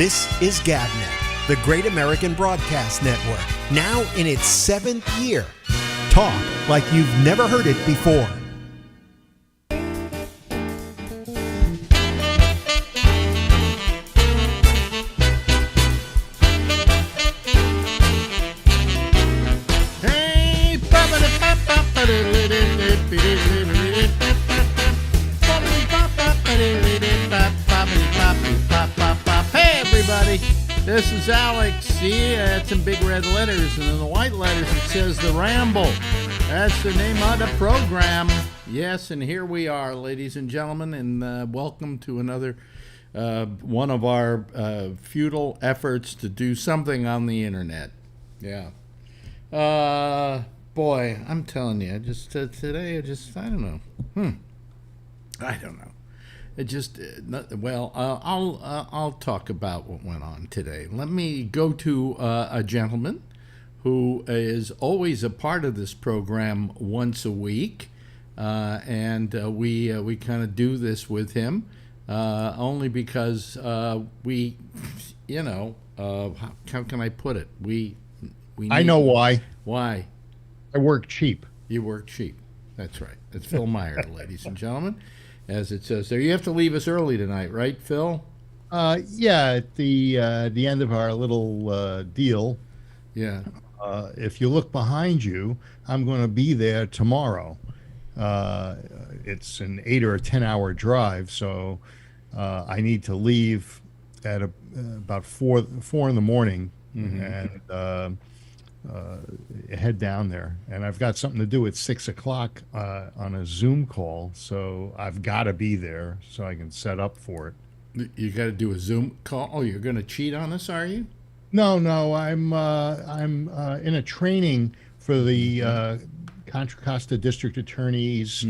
This is GabNet, the Great American Broadcast Network, now in its 7th year. Talk like you've never heard it before. Hey everybody, this is Alex. See, it's in big red letters, and in the white letters it says The Ramble. That's the name of the program. Yes, and here we are, ladies and gentlemen, and welcome to another one of our futile efforts to do something on the internet. Yeah. Boy, I'm telling you, just today, I don't know. I don't know. It just, I'll talk about what went on today. Let me go to a gentleman who is always a part of this program once a week, and we kind of do this with him only because we, how can I put it? We I know why. Why? I work cheap. You work cheap. That's right. It's Phil Meyer, ladies and gentlemen. As it says there, you have to leave us early tonight, right, Phil? Yeah, at the end of our little deal. Yeah. If you look behind you, I'm going to be there tomorrow. It's an 8 or 10 hour drive, so I need to leave at about 4 in the morning, and head down there. And I've got something to do at 6 o'clock on a Zoom call, so I've got to be there so I can set up for it. You got to do a Zoom call? Oh, you're going to cheat on us, are you? No, I'm in a training for the Contra Costa District Attorney's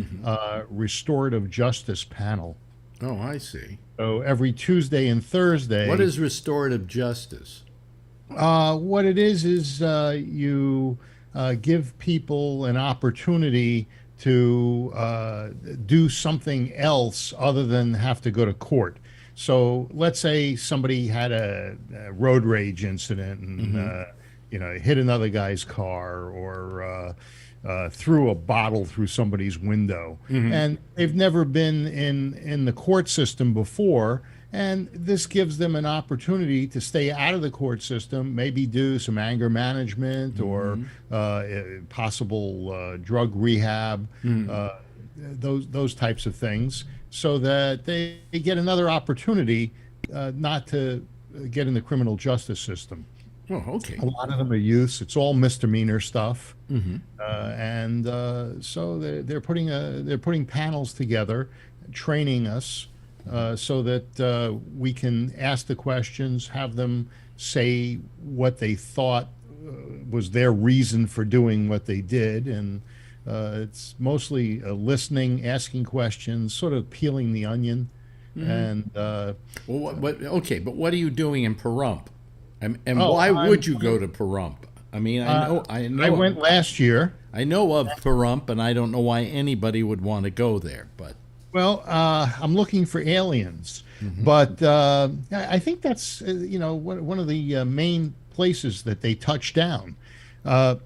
Restorative Justice panel. Oh, I see. So every Tuesday and Thursday. What is restorative justice? What it is you give people an opportunity to do something else other than have to go to court. So let's say somebody had a road rage incident and hit another guy's car or threw a bottle through somebody's window, and they've never been in the court system before. And this gives them an opportunity to stay out of the court system, maybe do some anger management or possible drug rehab, those types of things, so that they get another opportunity not to get in the criminal justice system. Oh, okay. A lot of them are youths. It's all misdemeanor stuff, and so they're putting panels together, training us. So that we can ask the questions, have them say what they thought was their reason for doing what they did. And it's mostly listening, asking questions, sort of peeling the onion. And but what are you doing in Pahrump? And why would you go to Pahrump? I mean, I know. I went last year. I know of Pahrump, and I don't know why anybody would want to go there, but. Well, I'm looking for aliens, but I think that's one of the main places that they touch down. The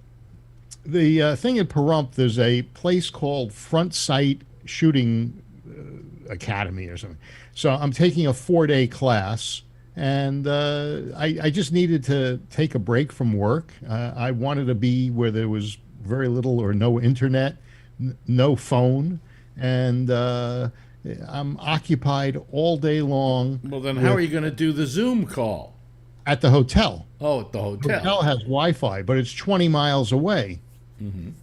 thing in Pahrump, there's a place called Front Sight Shooting Academy or something. So I'm taking a 4-day class, and I just needed to take a break from work. I wanted to be where there was very little or no internet, no phone. And I'm occupied all day long. Well, then how are you going to do the Zoom call? At the hotel. Oh, at the hotel. The hotel has Wi-Fi, but it's 20 miles away. And,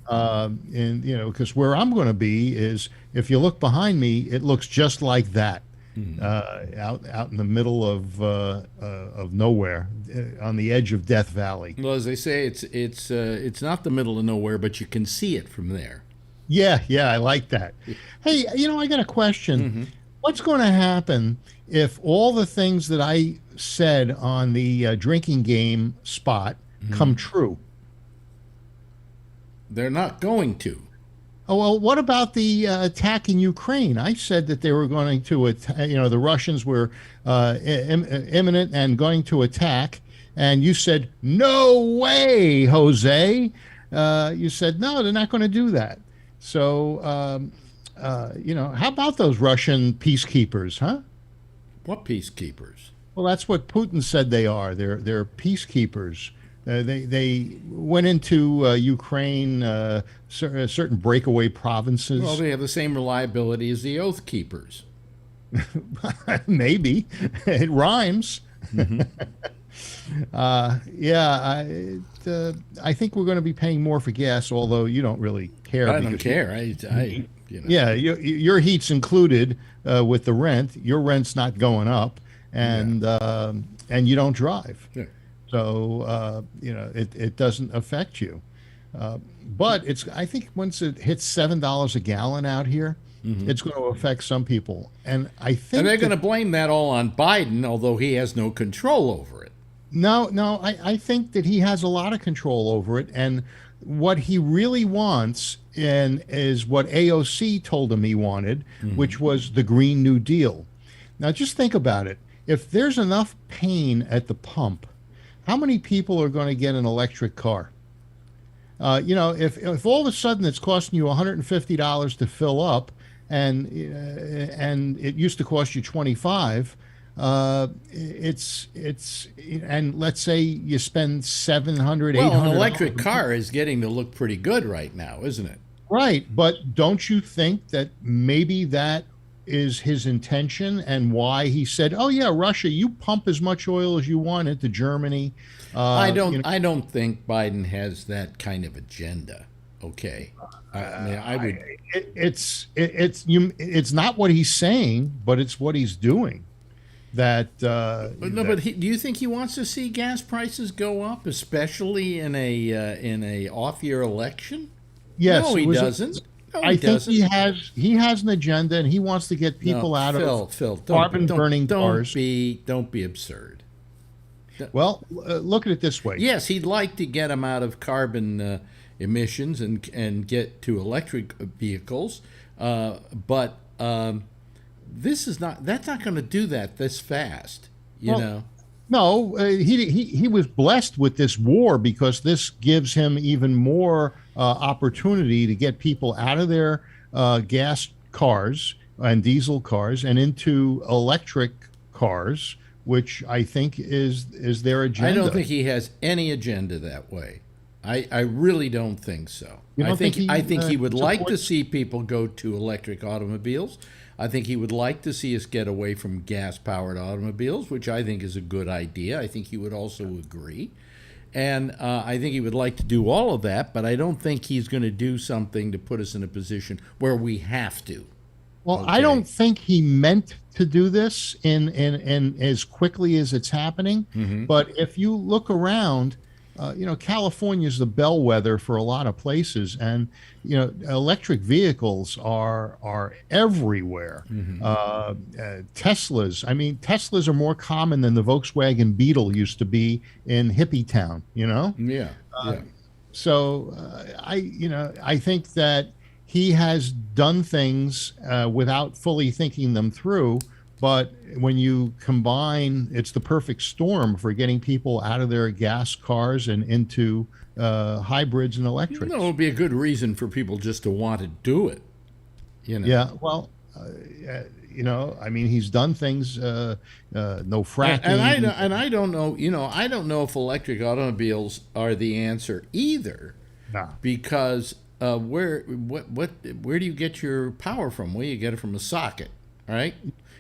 because where I'm going to be is, if you look behind me, it looks just like that. Out in the middle of nowhere, on the edge of Death Valley. Well, as they say, it's not the middle of nowhere, but you can see it from there. Yeah, I like that. Hey, I got a question. What's going to happen if all the things that I said on the drinking game spot come true? They're not going to. Oh, well, what about the attack in Ukraine? I said that they were going to attack, the Russians were imminent and going to attack. And you said, no way, Jose. You said, no, they're not going to do that. So, how about those Russian peacekeepers, huh? What peacekeepers? Well, that's what Putin said they are. They're peacekeepers. They went into Ukraine, certain breakaway provinces. Well, they have the same reliability as the Oath Keepers. Maybe it rhymes. Mm-hmm. I think we're going to be paying more for gas, although you don't really care. I don't care. Yeah, your heat's included with the rent. Your rent's not going up, and you don't drive. Yeah. So it doesn't affect you. But I think once it hits $7 a gallon out here, it's going to affect some people, and I think they're going to blame that all on Biden, although he has no control over it. No, I think that he has a lot of control over it, and what he really wants is what AOC told him he wanted, which was the Green New Deal. Now, just think about it. If there's enough pain at the pump, how many people are going to get an electric car? If all of a sudden it's costing you $150 to fill up, and it used to cost you $25, and let's say you spend $700, $800. Well, an electric car is getting to look pretty good right now, isn't it? Right, but don't you think that maybe that is his intention and why he said, "Oh yeah, Russia, you pump as much oil as you want into Germany"? I don't think Biden has that kind of agenda. Okay, I would. It's not what he's saying, but it's what he's doing. But do you think he wants to see gas prices go up, especially in a off-year election? Yes, no, he doesn't. I think he has an agenda, and he wants to get people out of carbon-burning cars. Don't be absurd. Well, look at it this way. Yes, he'd like to get them out of carbon emissions and get to electric vehicles, but that's not going to do that this fast. You know. No, he was blessed with this war because this gives him even more opportunity to get people out of their gas cars and diesel cars and into electric cars, which I think is their agenda. I don't think he has any agenda that way. I really don't think so. I think he would like to see people go to electric automobiles. I think he would like to see us get away from gas-powered automobiles, which I think is a good idea. I think he would also agree. And I think he would like to do all of that, but I don't think he's going to do something to put us in a position where we have to. Well, okay. I don't think he meant to do this in as quickly as it's happening. Mm-hmm. But if you look around, California is the bellwether for a lot of places, and electric vehicles are everywhere. Mm-hmm. Teslas. I mean, Teslas are more common than the Volkswagen Beetle used to be in hippie town. Yeah. So I think that he has done things without fully thinking them through. But when you combine, it's the perfect storm for getting people out of their gas cars and into hybrids and electrics. It would be a good reason for people just to want to do it. Yeah, well, I mean, he's done things, no fracking. And I don't know, I don't know if electric automobiles are the answer either. No. Because where do you get your power from? Well, you get it from a socket, right?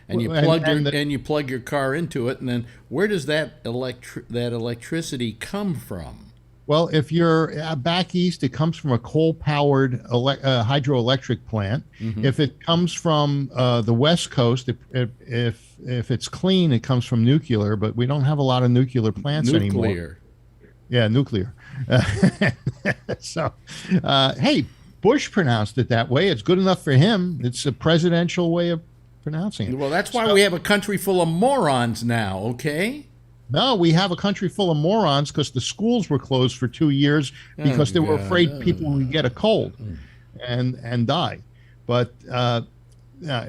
And you plug your car into it, and then where does that electricity come from? Well, if you're back east, it comes from a coal-powered hydroelectric plant. Mm-hmm. If it comes from the West Coast, if it's clean, it comes from nuclear. But we don't have a lot of nuclear plants anymore. Yeah, nuclear. So, hey, Bush pronounced it that way. It's good enough for him. It's a presidential way of pronouncing it. Well, that's why we have a country full of morons now, okay? No, we have a country full of morons because the schools were closed for 2 years because they were afraid people would get a cold. and die. But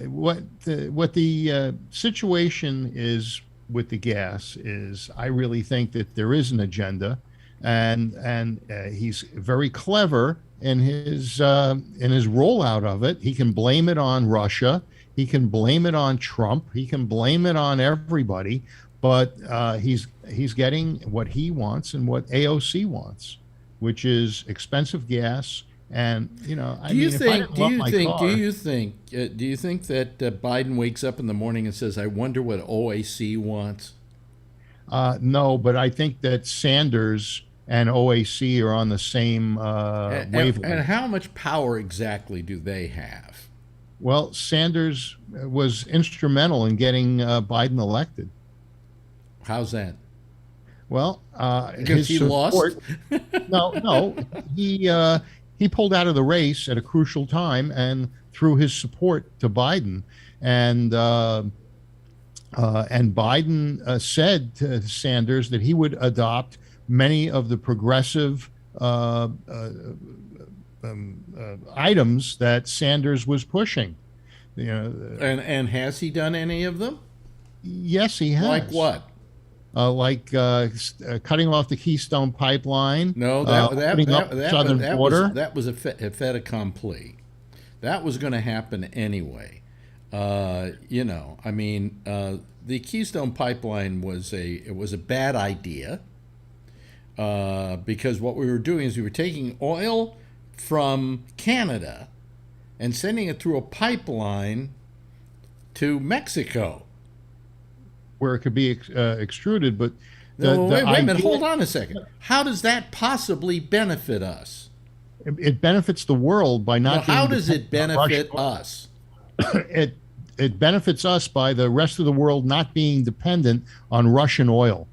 what the situation is with the gas is, I really think that there is an agenda, and he's very clever in his rollout of it. He can blame it on Russia. He can blame it on Trump. He can blame it on everybody. But he's getting what he wants and what AOC wants, which is expensive gas. And do you think that Biden wakes up in the morning and says, "I wonder what OAC wants"? No, but I think that Sanders and OAC are on the same wavelength. And how much power exactly do they have? Well, Sanders was instrumental in getting Biden elected. How's that? Well, because he lost. No, he pulled out of the race at a crucial time and threw his support to Biden, and Biden said to Sanders that he would adopt many of the progressive items that Sanders was pushing. And has he done any of them? Yes, he has. Like what? Cutting off the Keystone Pipeline. No, that was a fait accompli. That was going to happen anyway. The Keystone Pipeline was a bad idea because what we were doing is we were taking oil from Canada and sending it through a pipeline to Mexico, where it could be extruded. But wait a minute, hold on a second. How does that possibly benefit us? It benefits the world by not. How does it benefit us? It benefits us by the rest of the world not being dependent on Russian oil.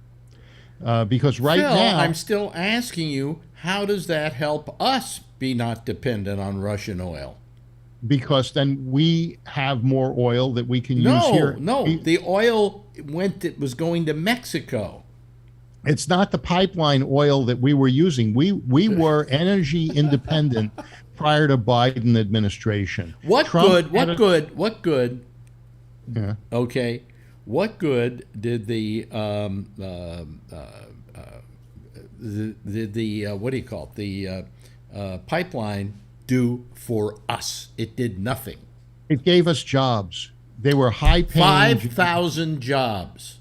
Because Phil, now, I'm still asking you, how does that help us be not dependent on Russian oil? Because then we have more oil that we can use here. No, the oil was going to Mexico. It's not the pipeline oil that we were using. We were energy independent prior to Biden administration. What good? Yeah. Okay. What good did the what do you call it? The pipeline do for us? It did nothing. It gave us jobs. They were high-paying. 5,000 jobs.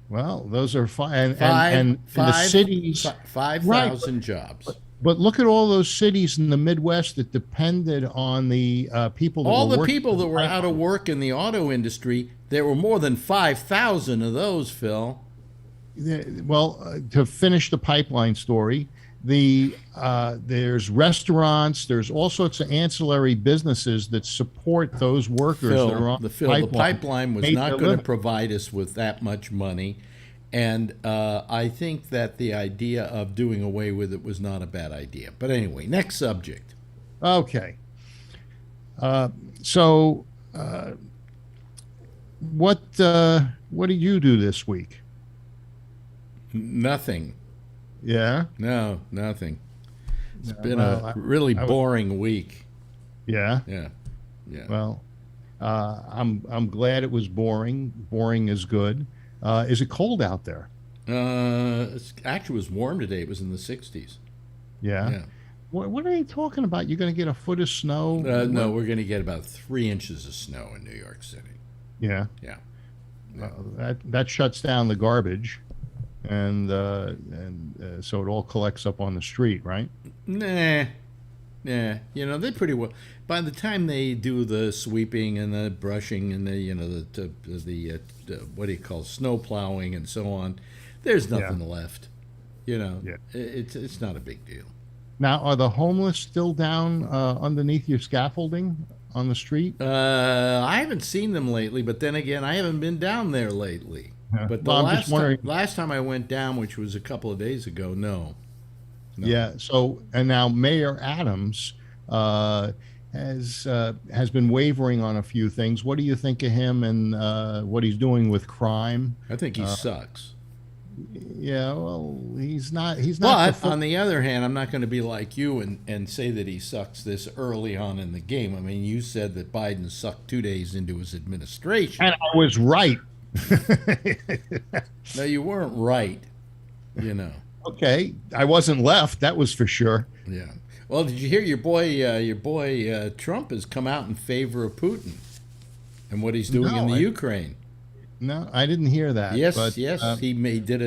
Well, those are and the cities. 5,000 jobs. But look at all those cities in the Midwest that depended on the people. All the people that were out of work in the auto industry. There were more than 5,000 of those, Phil. Well, to finish the pipeline story, there's restaurants, there's all sorts of ancillary businesses that support those workers that are on the pipeline. The pipeline was not going to provide us with that much money, and I think that the idea of doing away with it was not a bad idea. But anyway, next subject. Okay. What did you do this week? Nothing. Yeah? No, nothing. It's been a really boring week. Yeah? Yeah. Well, I'm glad it was boring. Boring is good. Is it cold out there? Actually, it was warm today. It was in the 60s. Yeah? What are they talking about? You're going to get a foot of snow? No, we're going to get about 3 inches of snow in New York City. Yeah? Yeah. That shuts down the garbage. And so it all collects up on the street, right? Nah. They pretty well. By the time they do the sweeping and the brushing and the what do you call snow plowing and so on, there's nothing left. It's not a big deal. Now, are the homeless still down underneath your scaffolding on the street? I haven't seen them lately, but then again, I haven't been down there lately. But last time I went down, which was a couple of days ago, no. Yeah. So, and now Mayor Adams has been wavering on a few things. What do you think of him and what he's doing with crime? I think he sucks. Yeah, well, he's not. He's not. But the fir- on the other hand, I'm not going to be like you and say that he sucks this early on in the game. I mean, you said that Biden sucked 2 days into his administration. and I was right. No, you weren't right. You know. Okay, I wasn't left. That was for sure. Yeah. Well, did you hear your boy Trump has come out in favor of Putin and what he's doing in the Ukraine? No, I didn't hear that. Yes, but, yes, he did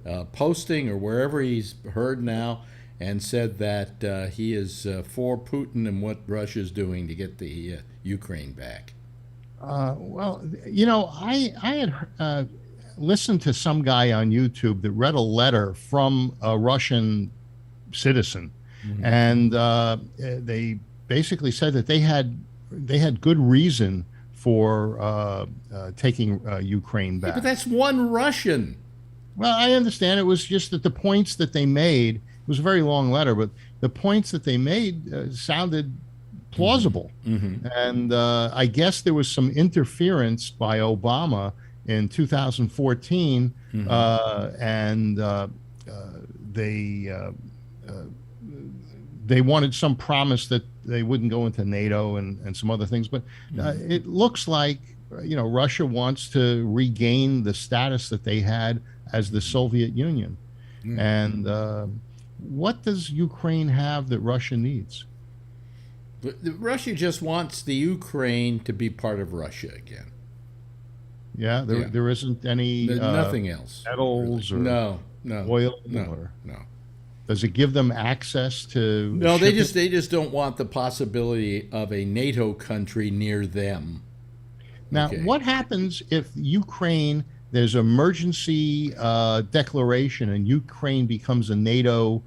a posting or wherever he's heard now, and said that he is for Putin and what Russia's doing to get the Ukraine back. Well, I had listened to some guy on YouTube that read a letter from a Russian citizen, and they basically said that they had good reason for taking Ukraine back. Yeah, but that's one Russian. Well, I understand. It was just that the points that they made, it was a very long letter, but the points that they made sounded plausible. And I guess there was some interference by Obama in 2014, and they wanted some promise that they wouldn't go into NATO and some other things. But it looks like Russia wants to regain the status that they had as the Soviet Union. And what does Ukraine have that Russia needs? Russia just wants the Ukraine to be part of Russia again. Yeah, there isn't any nothing else. Metals or no oil. No. Does it give them access to? No, they just don't want the possibility of a NATO country near them. Now, what happens if Ukraine? There's an emergency declaration, and Ukraine becomes a NATO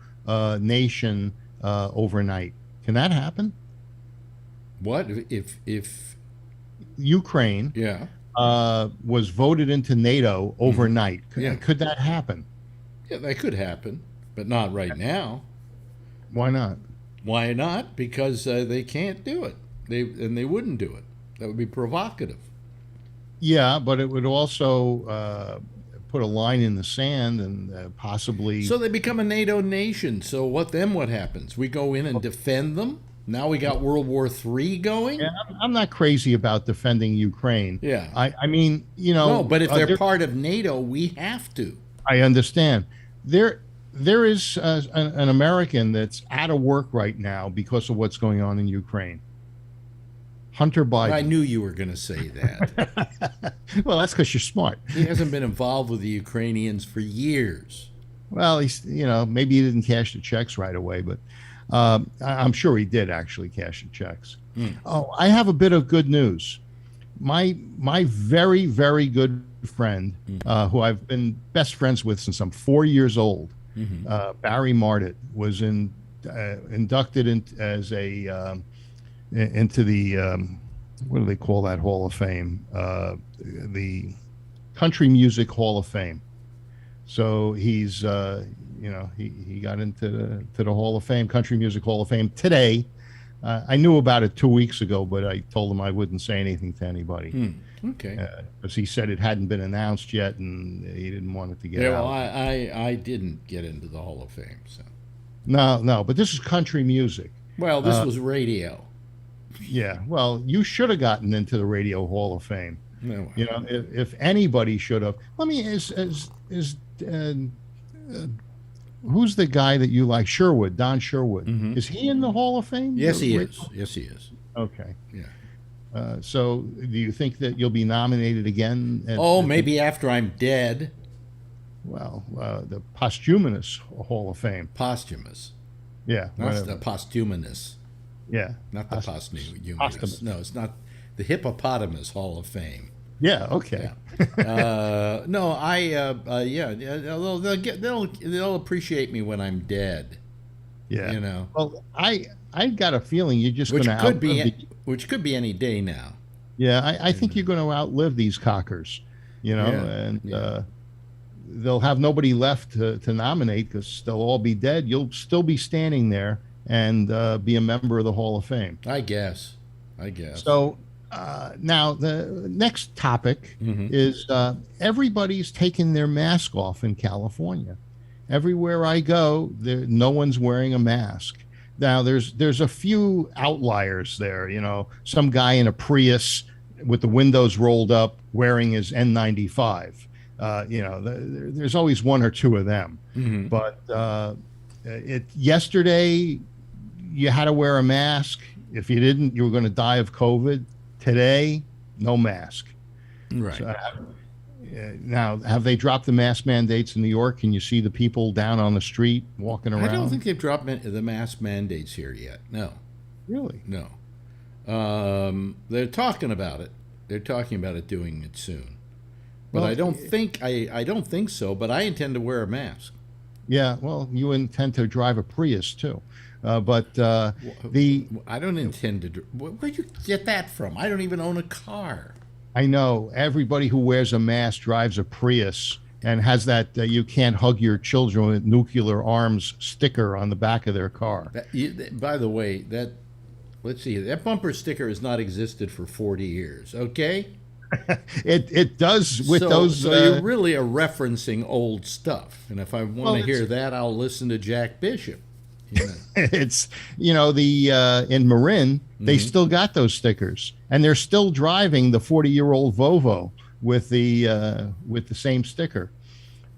nation overnight. Can that happen? What if Ukraine was voted into NATO overnight? Could that happen? Yeah, that could happen, but not right now. Why not? Why not? Because they can't do it. They wouldn't do it. That would be provocative. Yeah, but it would also put a line in the sand and possibly. So they become a NATO nation. So what happens? We go in and defend them? Now we got World War III going? Yeah, I'm not crazy about defending Ukraine. Yeah. I mean, No, but if they're part of NATO, we have to. I understand. There is an American that's out of work right now because of what's going on in Ukraine. Hunter Biden. I knew you were going to say that. Well, that's because you're smart. He hasn't been involved with the Ukrainians for years. Well, he's, maybe he didn't cash the checks right away, but I'm sure he did actually cash the checks. Oh, I have a bit of good news. My very, very good friend, who I've been best friends with since I'm 4 years old, Barry Martit, was inducted into the what do they call that Hall of Fame? The Country Music Hall of Fame. So he's he got into the Hall of Fame, Country Music Hall of Fame today. I knew about it 2 weeks ago, but I told him I wouldn't say anything to anybody. Okay. Because he said it hadn't been announced yet, and he didn't want it to get out. Well, I didn't get into the Hall of Fame, so. No, but this is country music. Well, this was radio. Yeah, well, you should have gotten into the Radio Hall of Fame. No. If anybody should have. Let me who's the guy that you like? Sherwood, Don Sherwood. Is he in the Hall of Fame? Yes, he is. Yes, he is. Okay. Yeah. So, do you think that you'll be nominated again? Maybe after I'm dead. Well, the posthumous Hall of Fame. Posthumous. Yeah. Not the posthumous. Yeah. Not the posthumous. No, it's not the Hippopotamus Hall of Fame. Yeah. Okay. Yeah. No, they'll appreciate me when I'm dead. Yeah. Well, I got a feeling you're just going to which could be any day now. Yeah, I think you're going to outlive these cockers. They'll have nobody left to nominate because they'll all be dead. You'll still be standing there and be a member of the Hall of Fame. I guess. So Now, the next topic is everybody's taking their mask off in California. Everywhere I go, no one's wearing a mask. Now, there's a few outliers there. Some guy in a Prius with the windows rolled up wearing his N95. There's always one or two of them. But yesterday, you had to wear a mask. If you didn't, you were going to die of COVID. Today, no mask. Right. So, now, have they dropped the mask mandates in New York? Can you see the people down on the street walking around? I don't think they've dropped the mask mandates here yet. No. Really? No. They're talking about it. They're talking about it doing it soon. But Well, I don't think so, but I intend to wear a mask. Yeah, well, you intend to drive a Prius too. I don't intend to. Where'd you get that from? I don't even own a car. I know everybody who wears a mask drives a Prius and has that you can't hug your children with nuclear arms sticker on the back of their car. By the way, let's see, that bumper sticker has not existed for 40 years. Okay. It does with those. So you really are referencing old stuff, and if I want to hear that, I'll listen to Jack Bishop. It's in Marin they still got those stickers, and they're still driving the 40-year-old Volvo with the same sticker,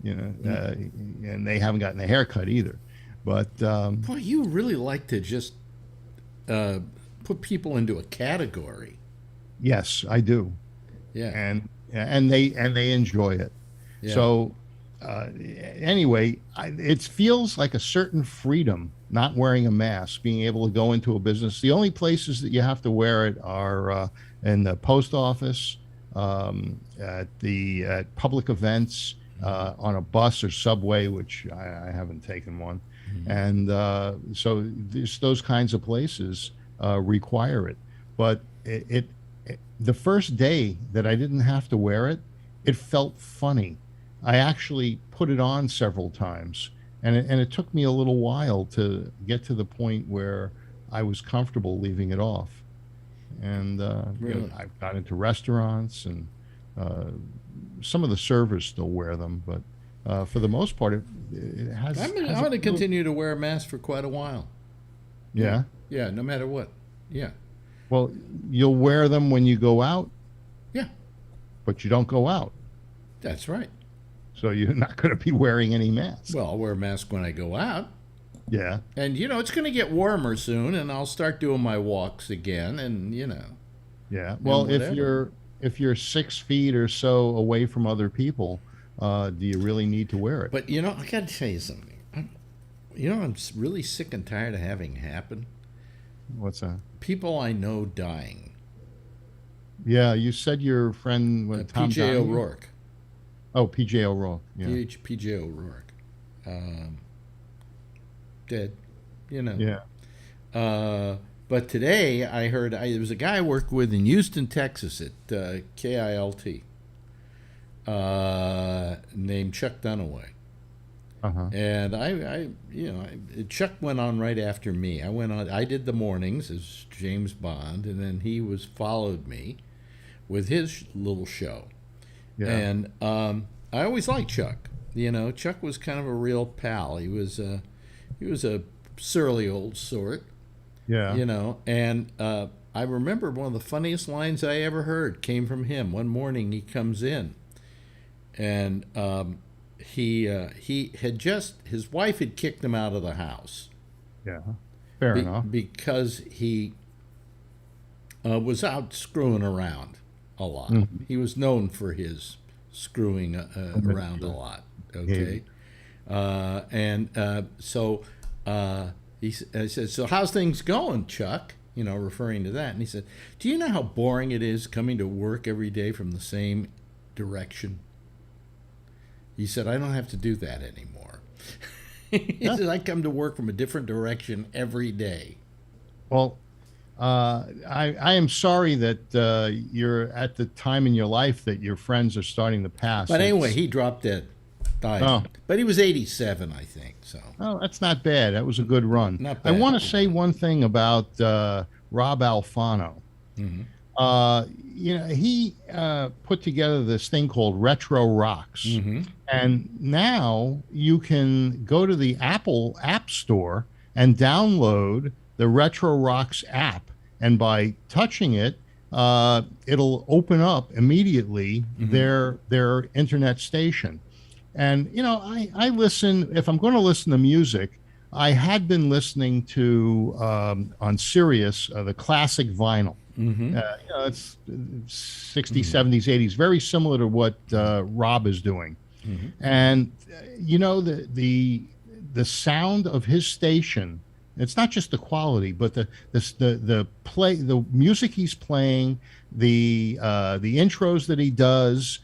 and they haven't gotten a haircut either. But boy, you really like to just put people into a category. Yes, I do. Yeah, and they enjoy it. Yeah. So anyway, it feels like a certain freedom not wearing a mask, being able to go into a business. The only places that you have to wear it are in the post office, at public events, on a bus or subway, which I haven't taken one, and so those kinds of places require it. But the first day that I didn't have to wear it, it felt funny. I actually put it on several times, and it took me a little while to get to the point where I was comfortable leaving it off. And Really? I've got into restaurants, and some of the servers still wear them, but for the most part, it has. I'm going to continue to wear a mask for quite a while. Yeah. Yeah, no matter what. Yeah. Well, you'll wear them when you go out, Yeah, but you don't go out, that's right. so you're not going to be wearing any mask. Well, I'll wear a mask when I go out. Yeah. And, it's going to get warmer soon, and I'll start doing my walks again, and, Yeah. Well, whatever. if you're 6 feet or so away from other people, do you really need to wear it? But, I got to tell you something. I'm really sick and tired of having happen. What's that? People I know dying. Yeah, you said your friend Tom P.J. Donahue? O'Rourke. Oh, P.J. O'Rourke. Yeah. P.J. O'Rourke. Dead. Yeah. But today I heard there was a guy I worked with in Houston, Texas at KILT named Chuck Dunaway. Uh-huh. And Chuck went on right after me. I did the mornings as James Bond, and then he followed me with his little show. Yeah. And I always liked Chuck. Chuck was kind of a real pal. He was a surly old sort. Yeah. And I remember one of the funniest lines I ever heard came from him. One morning he comes in, and he had his wife had kicked him out of the house. Yeah. Fair enough. Because he was out screwing around a lot. Mm-hmm. He was known for his screwing around a lot. Okay. So I said, "So how's things going, Chuck?" Referring to that. And he said, "Do you know how boring it is coming to work every day from the same direction?" He said, "I don't have to do that anymore." He said, "I come to work from a different direction every day." Well, I am sorry that you're at the time in your life that your friends are starting to pass. But anyway, he dropped dead. Died. Oh. But he was 87, I think. So. Oh, that's not bad. That was a good run. Not I bad. want to say one thing about Rob Alfano. Mm-hmm. He put together this thing called Retro Rocks. And now you can go to the Apple App Store and download the Retro Rocks app. And by touching it, it'll open up immediately their internet station. And, I listen, if I'm going to listen to music, I had been listening to on Sirius the classic vinyl. It's 60s, 70s, 80s, very similar to what Rob is doing. And the sound of his station. It's not just the quality, but the music he's playing, the intros that he does.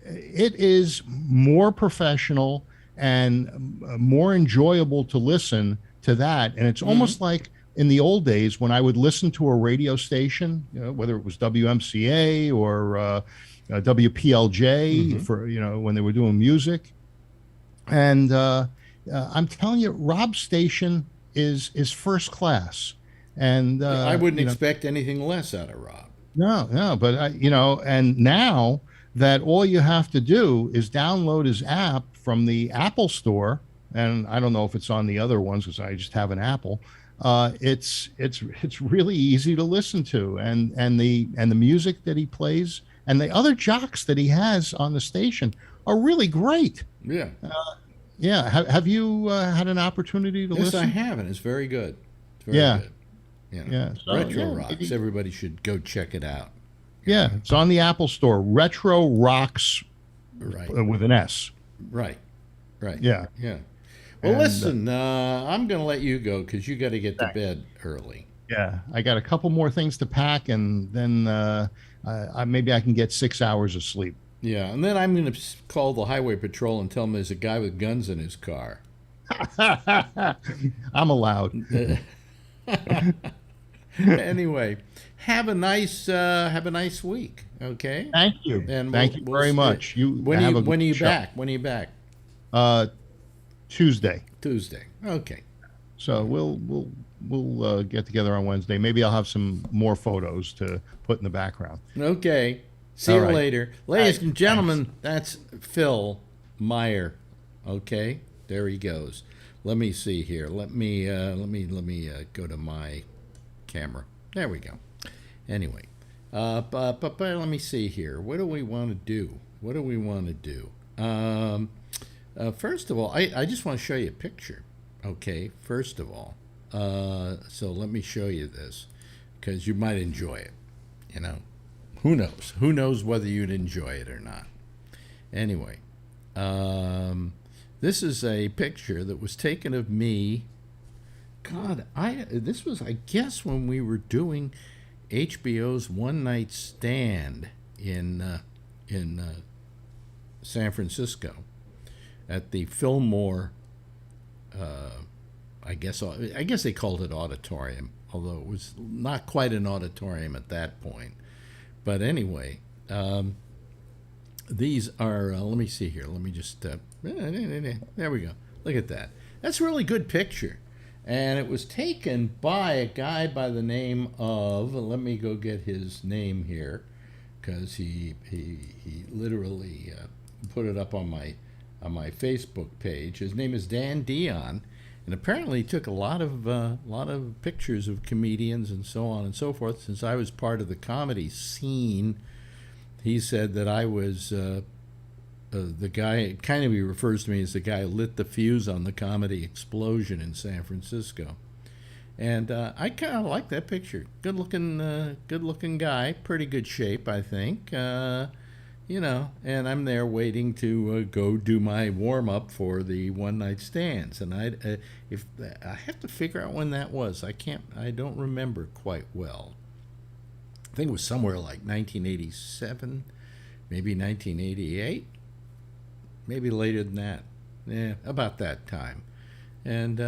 It is more professional and more enjoyable to listen to that. And it's almost like in the old days when I would listen to a radio station, whether it was WMCA or WPLJ for, when they were doing music. And I'm telling you, Rob's station is first class. And I wouldn't expect anything less out of Rob. No, but and now that all you have to do is download his app from the Apple Store, and I don't know if it's on the other ones because I just have an Apple. It's really easy to listen to, and the music that he plays and the other jocks that he has on the station are really great. Yeah. Yeah. Have you had an opportunity to listen? Yes, I have, and it's very good. It's very good. Yeah. So, Retro Rocks. Everybody should go check it out. Yeah, it's on the Apple Store. Retro Rocks, with an S. Right. Yeah. Well, listen, I'm going to let you go because you got to get to bed early. Yeah, I got a couple more things to pack, and then maybe I can get 6 hours of sleep. Yeah, and then I'm going to call the highway patrol and tell them there's a guy with guns in his car. I'm allowed. Anyway, have a nice week. Okay. Thank you. And thank you very much. When are you back? When are you back? Tuesday. Okay. So we'll get together on Wednesday. Maybe I'll have some more photos to put in the background. Okay. See you later, ladies and gentlemen. That's Phil Meyer. Okay, there he goes. Let me see here. Let me go to my camera. There we go. Anyway, but let me see here. What do we want to do? First of all, I just want to show you a picture. Okay, first of all, so let me show you this because you might enjoy it. Who knows? Who knows whether you'd enjoy it or not? Anyway, this is a picture that was taken of me. God, this was, I guess, when we were doing HBO's One Night Stand in San Francisco at the Fillmore. I guess they called it auditorium, although it was not quite an auditorium at that point. But anyway, these are. Let me see here. Let me just. There we go. Look at that. That's a really good picture. And it was taken by a guy by the name of, let me go get his name here, because he literally put it up on my Facebook page. His name is Dan Dion, and apparently he took a lot of pictures of comedians and so on and so forth. Since I was part of the comedy scene, he said that I was the guy. Kind of, he refers to me as the guy who lit the fuse on the comedy explosion in San Francisco. And I kind of like that picture. Good looking guy, pretty good shape, I think. And I'm there waiting to go do my warm up for the one night stands. And I have to figure out when that was. I don't remember quite well. I think it was somewhere like 1987, maybe 1988, maybe later than that. Yeah, about that time. And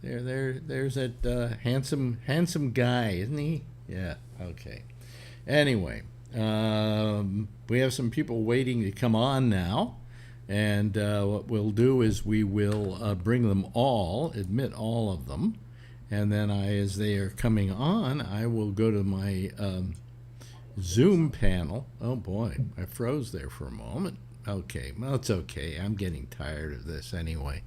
there's that handsome guy, isn't he? Yeah. Okay. Anyway, we have some people waiting to come on now, and what we'll do is we will bring them all, admit all of them, and then as they are coming on, I will go to my Zoom panel. Oh boy, I froze there for a moment. Okay, well, it's okay. I'm getting tired of this anyway.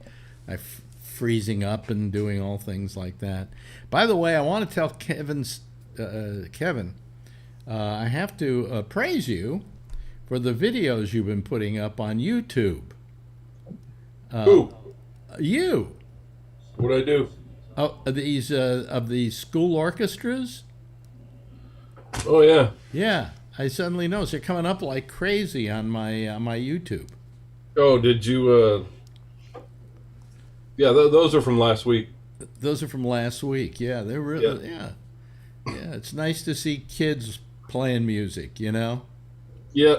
Freezing up and doing all things like that. By the way, I want to tell Kevin, I have to praise you for the videos you've been putting up on YouTube. Who? You. What'd I do? Oh, these of the school orchestras. Oh, yeah. Yeah, I suddenly noticed they're coming up like crazy on my YouTube. Oh, did you, yeah, those are from last week. Those are from last week. Yeah, they're really, yeah. It's nice to see kids playing music, you know? Yeah.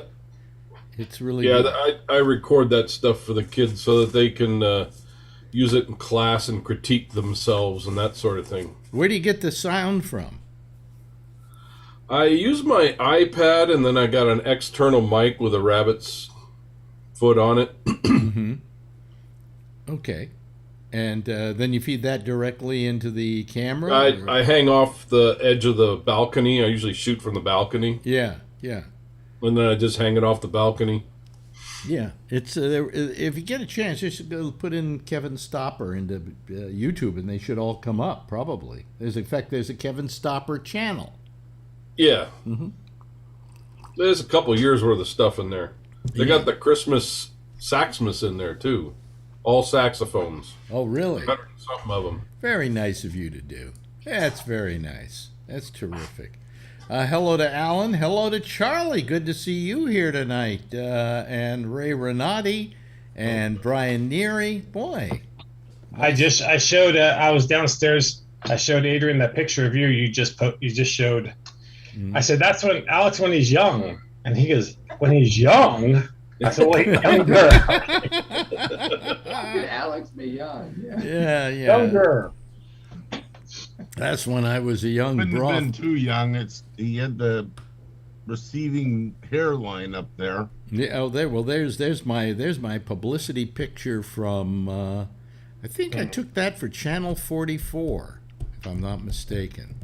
It's really Yeah, good. I record that stuff for the kids so that they can use it in class and critique themselves and that sort of thing. Where do you get the sound from? I use my iPad, and then I got an external mic with a rabbit's foot on it. Mm-hmm. Okay. And then you feed that directly into the camera? I hang off the edge of the balcony. I usually shoot from the balcony. Yeah. And then I just hang it off the balcony. Yeah. It's if you get a chance, you should go put in Kevin Stopper into YouTube, and they should all come up, probably. There's a Kevin Stopper channel. Yeah. Mm-hmm. There's a couple years worth of stuff in there. They got the Christmas Saxmas in there, too. All saxophones. Oh, really? 100-something of them. Very nice of you to do. That's very nice. That's terrific. Hello to Alan. Hello to Charlie. Good to see you here tonight. And Ray Renati and Brian Neary. Boy. I showed. I was downstairs. I showed Adrian that picture of you. You just showed. Mm-hmm. I said, "That's when Alex when he's young," and he goes, "When he's young." I said, "Well, he's younger." How could Alex be young? Yeah. Younger. That's when I was a young Couldn't broth. have been too young. He had the receding hairline up there. Yeah, there's my publicity picture from. I think I took that for Channel 44, if I'm not mistaken.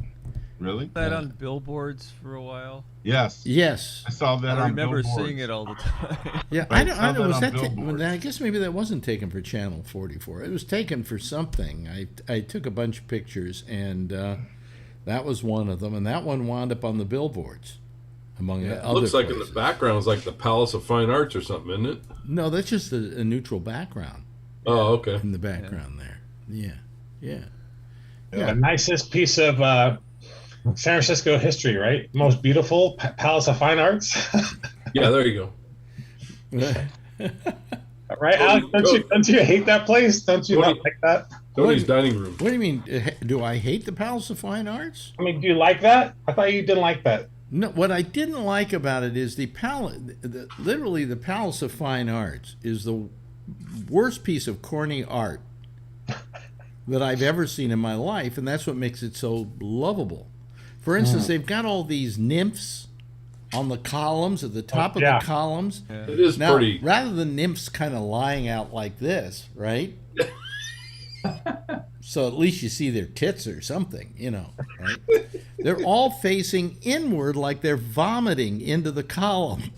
Really? That on billboards for a while. Yes. Yes. I saw that I on remember billboards. seeing it all the time. Yeah, I I don't saw know. that Was on that billboards. I guess maybe that wasn't taken for Channel 44. It was taken for something. I took a bunch of pictures, and that was one of them. And that one wound up on the billboards, among other Looks like places. in the background is like the Palace of Fine Arts or something, isn't it? No, that's just a neutral background Oh, okay. in the background there. Yeah. The nicest piece of San Francisco history, right? Most beautiful Palace of Fine Arts. Yeah, there you go. Right, Alex? Don't you hate that place? Don't you not like that? Tony's dining room. What do you mean? Do I hate the Palace of Fine Arts? I mean, do you like that? I thought you didn't like that. No, what I didn't like about it is literally the Palace of Fine Arts is the worst piece of corny art that I've ever seen in my life, and that's what makes it so lovable. For instance, they've got all these nymphs on the columns, at the top of the columns. It is Now, pretty. rather than nymphs kind of lying out like this, right? So at least you see their tits or something, right? They're all facing inward like they're vomiting into the column.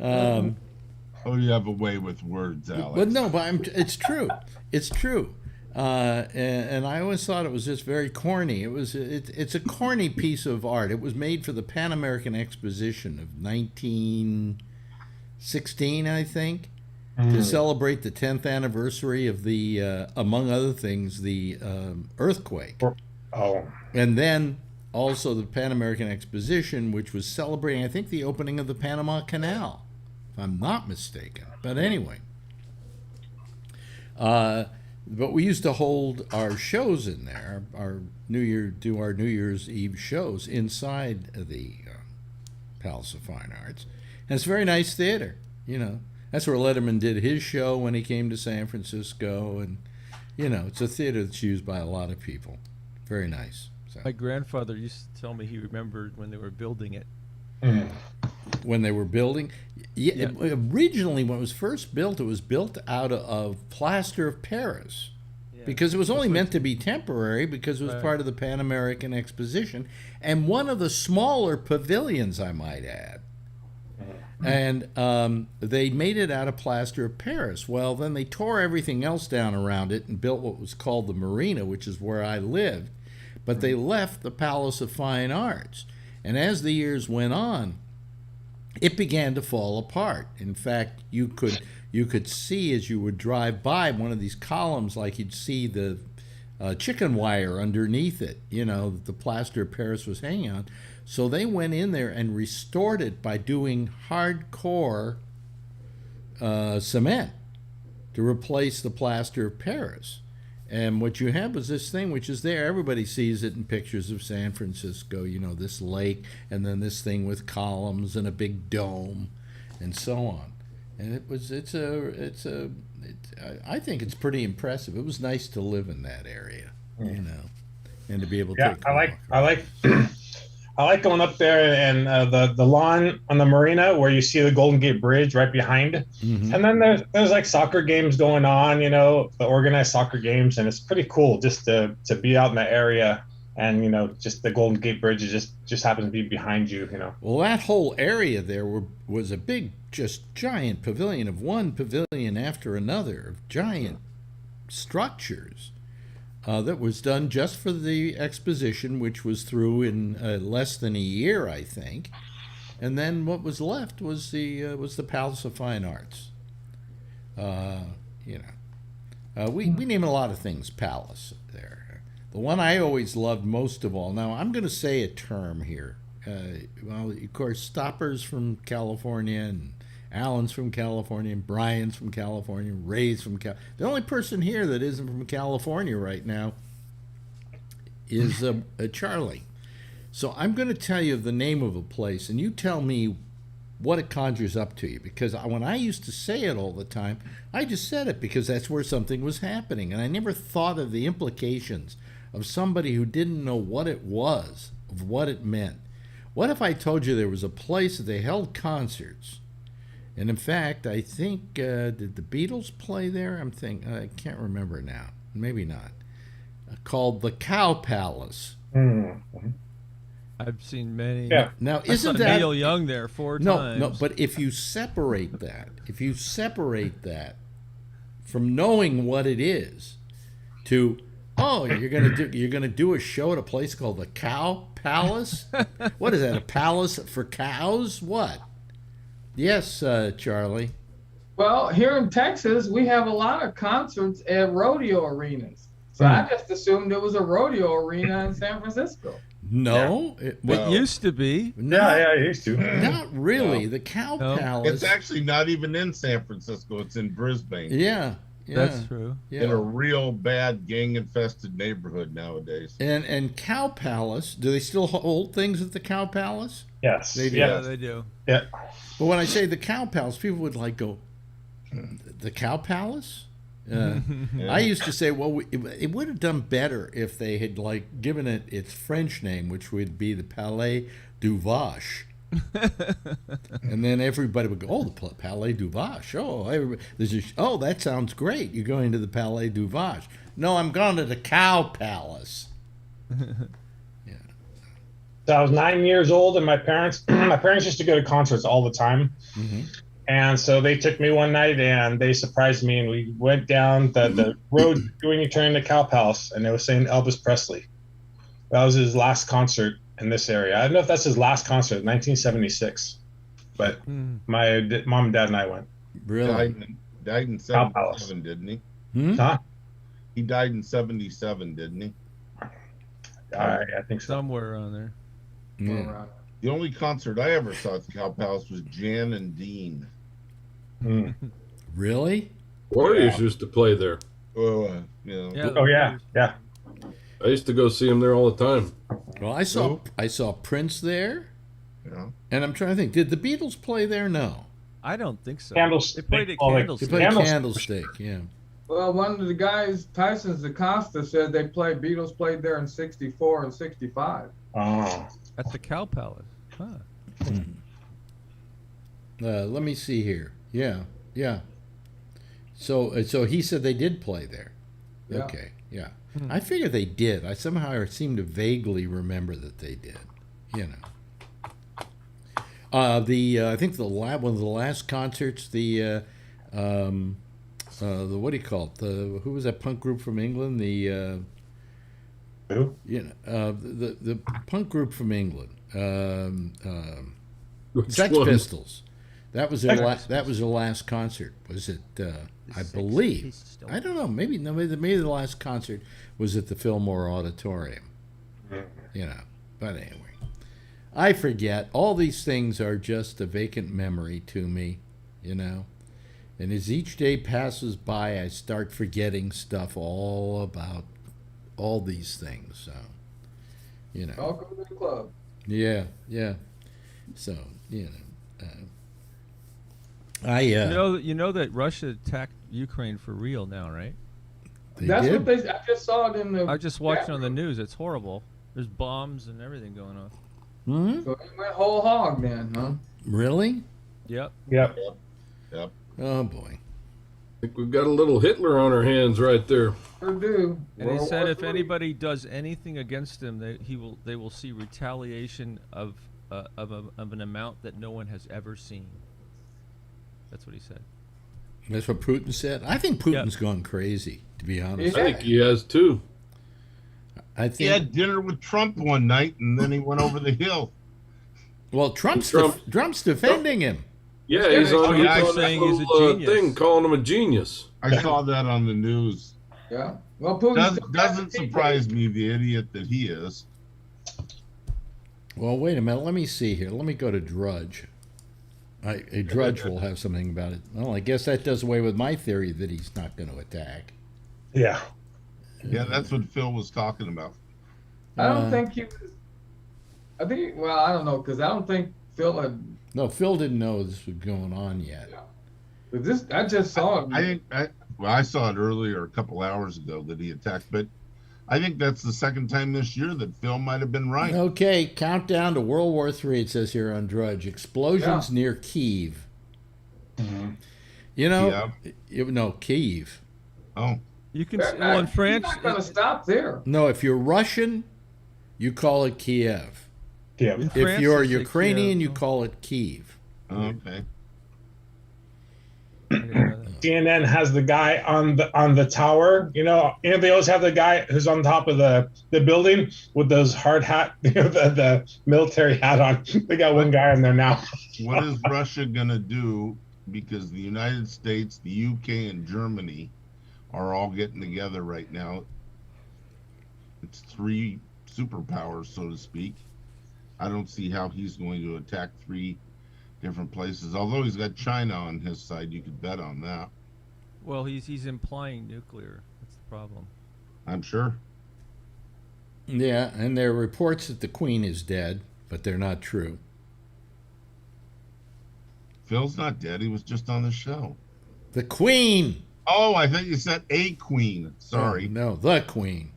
Oh, you have a way with words, Alex. But no, it's true. It's true. And I always thought it was just very corny. It's a corny piece of art. It was made for the Pan American Exposition of 1916, I think, to celebrate the 10th anniversary of the, among other things, the earthquake. Oh. And then also the Pan American Exposition, which was celebrating, I think, the opening of the Panama Canal, if I'm not mistaken. But anyway. But we used to hold our shows in there, our New Year's Eve shows inside the Palace of Fine Arts. And it's a very nice theater, That's where Letterman did his show when he came to San Francisco. And, it's a theater that's used by a lot of people. Very nice. So. My grandfather used to tell me he remembered when they were building it. When they were building? Yeah. Originally, when it was first built, it was built out of plaster of Paris. Yeah. because it was only meant to be temporary because it was part of the Pan American Exposition and one of the smaller pavilions, I might add. And they made it out of plaster of Paris. Well, then they tore everything else down around it and built what was called the Marina, which is where I lived. But they left the Palace of Fine Arts. And as the years went on, it began to fall apart. In fact, you could see as you would drive by one of these columns, like you'd see the chicken wire underneath it, that the plaster of Paris was hanging on. So they went in there and restored it by doing hardcore cement to replace the plaster of Paris. And what you have is this thing which is there. Everybody sees it in pictures of San Francisco, this lake, and then this thing with columns and a big dome and so on. And I think it's pretty impressive. It was nice to live in that area, and to be able to I like going up there and the lawn on the marina where you see the Golden Gate Bridge right behind. Mm-hmm. And then there's like soccer games going on, the organized soccer games, and it's pretty cool just to be out in the area. And just the Golden Gate Bridge just happens to be behind you. Well, that whole area there was a big, just giant pavilion of one pavilion after another of giant structures. That was done just for the exposition, which was through in less than a year, I think. And then what was left was the Palace of Fine Arts. We name a lot of things palace there. The one I always loved most of all. Now I'm going to say a term here. Of course, Stopper's from California and Alan's from California, and Brian's from California, Ray's from California. The only person here that isn't from California right now is Charlie. So I'm going to tell you the name of a place, and you tell me what it conjures up to you. Because when I used to say it all the time, I just said it because that's where something was happening. And I never thought of the implications of somebody who didn't know what it was, of what it meant. What if I told you there was a place that they held concerts? And in fact, I think, did the Beatles play there? I can't remember now. Maybe not. Called the Cow Palace. Mm-hmm. I've seen many. Yeah. Now, I isn't saw that Neil Young there four times? No, but if you separate that from knowing what it is to, you're gonna do a show at a place called the Cow Palace? What is that? A palace for cows? What? Yes, Charlie. Well, here in Texas, we have a lot of concerts at rodeo arenas. So I just assumed it was a rodeo arena in San Francisco. No, It used to be. Yeah, it used to. Not really. The Cow Palace. It's actually not even in San Francisco. It's in Brisbane. Yeah. That's true. Yeah. In a real bad gang-infested neighborhood nowadays. And Cow Palace, do they still hold things at the Cow Palace? Yes. They do. Yeah, they do. Yeah. But when I say the Cow Palace, people would go, the Cow Palace? I used to say, it would have done better if they had given it its French name, which would be the Palais du Vache. And then everybody would go, the Palais du Vache. That sounds great. You're going to the Palais du Vache. No, I'm going to the Cow Palace. Yeah. So I was 9 years old, and my parents used to go to concerts all the time. Mm-hmm. And so they took me one night and they surprised me, and we went down the road when you turn into Cow Palace, and they were saying Elvis Presley. That was his last concert in this area. I don't know if that's his last concert, 1976. But my mom and dad and I went. Really? Died in 77, didn't he? Huh? He died in 77, didn't he? I think so. Somewhere on there. Yeah. The only concert I ever saw at the Cow Palace was Jan and Dean. Really? Warriors used to play there. Oh, Yeah. I used to go see them there all the time. Well, I saw Prince there. Yeah. And I'm trying to think, did the Beatles play there? No. I don't think so. Candlestick. They played at Oh, like- Candlestick. They played Candlestick, yeah. Well, one of the guys, Tyson Zacosta, said Beatles played there in 64 and 65. Oh. At the Cow Palace. Huh. Let me see here. Yeah. So he said they did play there. Yeah. Okay, yeah. I figure they did. I somehow seem to vaguely remember that they did. You know. I think one of the last concerts, the what do you call it? Who was that punk group from England? Who? The punk group from England. Which Sex one? Pistols. That was their Sex that was their last concert. Was it? I believe. Pistols. I don't know. Maybe the last concert was at the Fillmore Auditorium. You know. But anyway, I forget. All these things are just a vacant memory to me. You know. And as each day passes by, I start forgetting stuff all about all these things. So, you know. Welcome to the club. Yeah, yeah. So, you know, You know that Russia attacked Ukraine for real now, right? they That's did. what they. I just saw it in the. I just watched it on the news. It's horrible. There's bombs and everything going on. Hmm? So he went whole hog then, huh? Really? Yep. Yep. Oh boy. I think we've got a little Hitler on our hands right there. Sure do. And he World said War if III. anybody does anything against him, they will see retaliation of an amount that no one has ever seen. That's what he said. That's what Putin said. I think Putin's gone crazy, to be honest. Yeah. I think he has too. I He think. had dinner with Trump one night, and then he went over the hill. Well, Trump's Trump- defending him. Yeah, he's on, Yeah, he's he's on saying that he's a little, genius. thing calling him a genius. I saw that on the news. Yeah. Well, Putin Doesn't surprise me, the idiot that he is. Well, wait a minute. Let me see here. Let me go to Drudge. A Drudge will have something about it. Well, I guess that does away with my theory that he's not going to attack. Yeah. Yeah, that's what Phil was talking about. I don't think he was. I think. Well, I don't know because I don't think Phil had. No, Phil didn't know this was going on yet. But this, I just saw it. I saw it earlier, a couple hours ago, that he attacked, but I think that's the second time this year that Phil might have been right. Okay, countdown to World War III, it says here on Drudge. Explosions near Kiev. You know, no, Kiev. Oh, You can. Well, in France, He's not going to stop there. No, if you're Russian, you call it Kiev. Yeah. in If France, you're they say Ukrainian, you Kiev. call it Kiev. okay. I didn't know that. CNN has the guy on the tower. You know, and they always have the guy who's on top of the building with those hard hat, the military hat on. They got one guy in there now. What is Russia going to do? Because the United States, the UK, and Germany are all getting together right now. It's three superpowers, so to speak. I don't see how he's going to attack three different places. Although he's got China on his side, you could bet on that. Well, he's implying nuclear. That's the problem. I'm sure. Yeah, and there are reports that the Queen is dead, but they're not true. Phil's not dead. He was just on the show. The Queen! Oh, I thought you said a queen. Sorry. No, the Queen.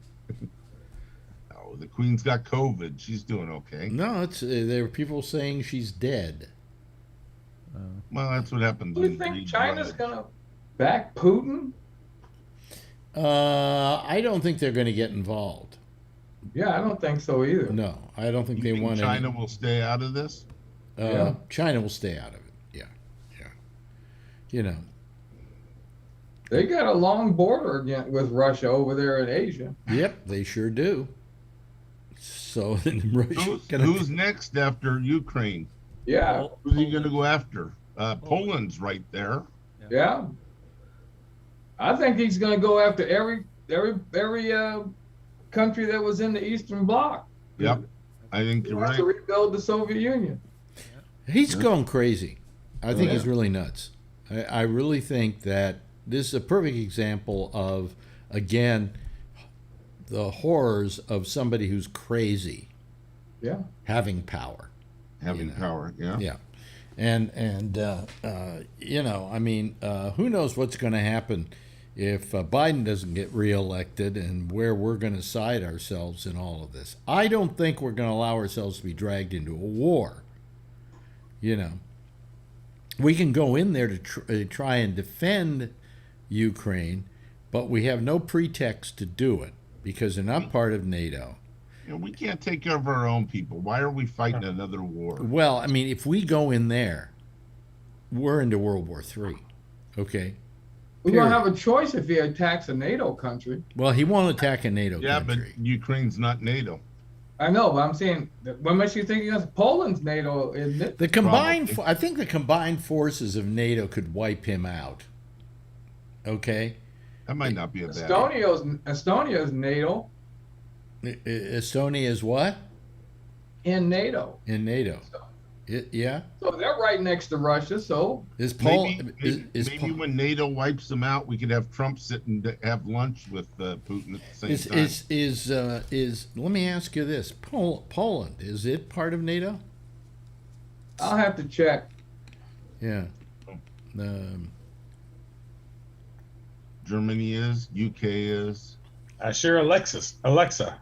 Oh, the queen's got COVID. She's doing okay. No, it's there are people saying she's dead. Well, that's what happens. Do you when think read China's Drudge. going to back Putin? I don't think they're going to get involved. Yeah, I don't think so either. No, I don't think You they think want China any. will stay out of this? Yeah. China will stay out of it. Yeah, yeah. You know, They got a long border again with Russia over there in Asia. yep, they sure do. So then Russia Who's next after Ukraine? Yeah, Who's he going to go after? Poland's right there. yeah. I think he's going to go after every country that was in the Eastern Bloc. Yep, I think He you're wants right. to rebuild the Soviet Union. He's going crazy. I think yeah. he's really nuts. I really think that this is a perfect example of, again, the horrors of somebody who's crazy Yeah. having power. Having power, yeah. Yeah. And you know, I mean, who knows what's going to happen if Biden doesn't get reelected and where we're going to side ourselves in all of this. I don't think we're going to allow ourselves to be dragged into a war. You know, we can go in there to try and defend Ukraine, but we have no pretext to do it because they're not part of NATO. You know, we can't take care of our own people. Why are we fighting another war? Well, I mean, if we go in there, we're into World War III. Okay. We don't have a choice if he attacks a NATO country. Well, he won't attack a NATO Yeah, country. but Ukraine's not NATO. I know, but I'm saying, what makes you think against Poland's NATO, isn't it? The combined, I think the combined forces of NATO could wipe him out. Okay. That might not be a bad. Estonia's NATO. Estonia is what? In NATO. In NATO. Yeah. So they're right next to Russia. So Is Paul? Maybe when NATO wipes them out, we could have Trump sitting to have lunch with Putin at the same time. Let me ask you this: Poland, is it part of NATO? I'll have to check. Yeah. Germany is. UK is. Sure, Alexa.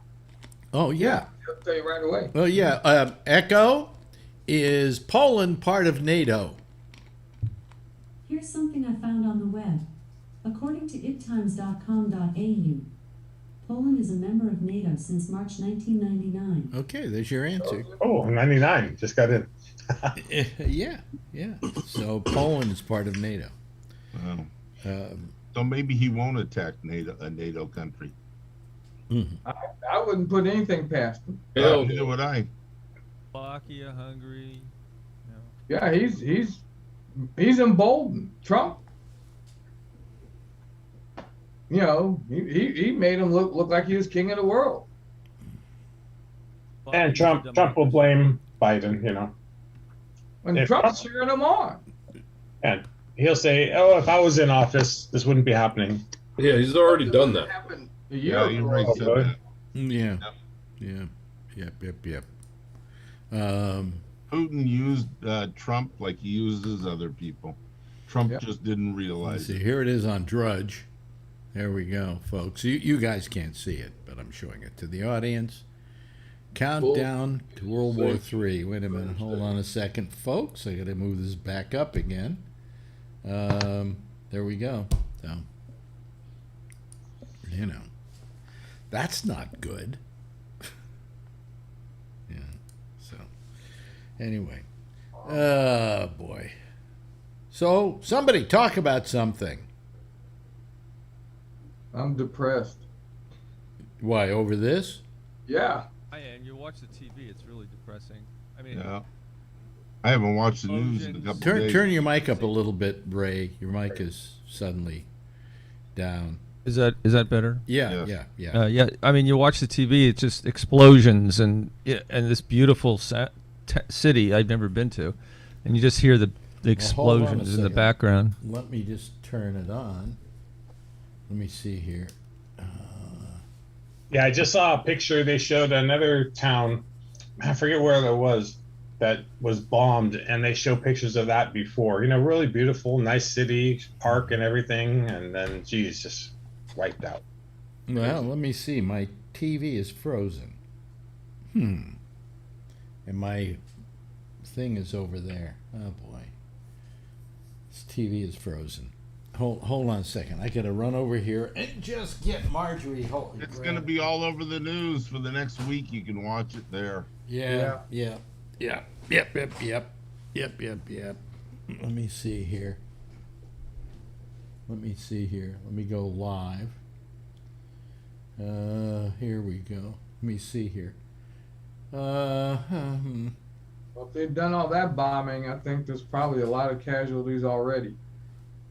Oh yeah. I'll tell you right away. Well, yeah. Echo, is Poland part of NATO? Here's something I found on the web. According to ittimes.com.au, Poland is a member of NATO since March 1999. Okay, there's your answer. Oh, 99. Just got in. Yeah. So Poland is part of NATO. Wow. So maybe he won't attack a NATO country. I wouldn't put anything past him. Neither would I. Slovakia, Hungary. Yeah, he's emboldened. Trump, you know, he made him look like he was king of the world. And Trump will blame Biden, you know. And If Trump's cheering him on. And he'll say, "Oh, if I was in office, this wouldn't be happening." Yeah, he's already done that. Happened a Yeah, year you ago. right said that. Yeah. Yep. Putin used Trump like he uses other people. Trump just didn't realize See, it. here it is on Drudge. There we go, folks. You guys can't see it, but I'm showing it to the audience. Countdown to World War III. Wait a minute. Hold on a second, folks. I got to move this back up again. There we go. So, you know, that's not good. Yeah. So, anyway. Oh, boy. So, somebody talk about something. I'm depressed. Why, over this? Yeah. And you watch the TV, it's really depressing. I mean, Yeah. I haven't watched the news in a couple Turn days. turn your mic up a little bit, Ray. Your mic is suddenly down. is that better? Yeah, Yes. yeah. Yeah, I mean, you watch the TV; it's just explosions and this beautiful city I've never been to, and you just hear the hold on a explosions in the second. background. Let me just turn it on. Let me see here. Yeah, I just saw a picture. They showed another town. I forget where it was that was bombed, and they show pictures of that before. You know, really beautiful, nice city, park, and everything, and then, geez, just wiped out. Well, let me see. My TV is frozen. And my thing is over there. Oh boy, this TV is frozen. Hold on a second. I gotta run over here and just get Marjorie. It's going to be all over the news for the next week. You can watch it there. Yep. Let me see here. Let me go live. Here we go. Let me see here. Well, if they've done all that bombing, I think there's probably a lot of casualties already.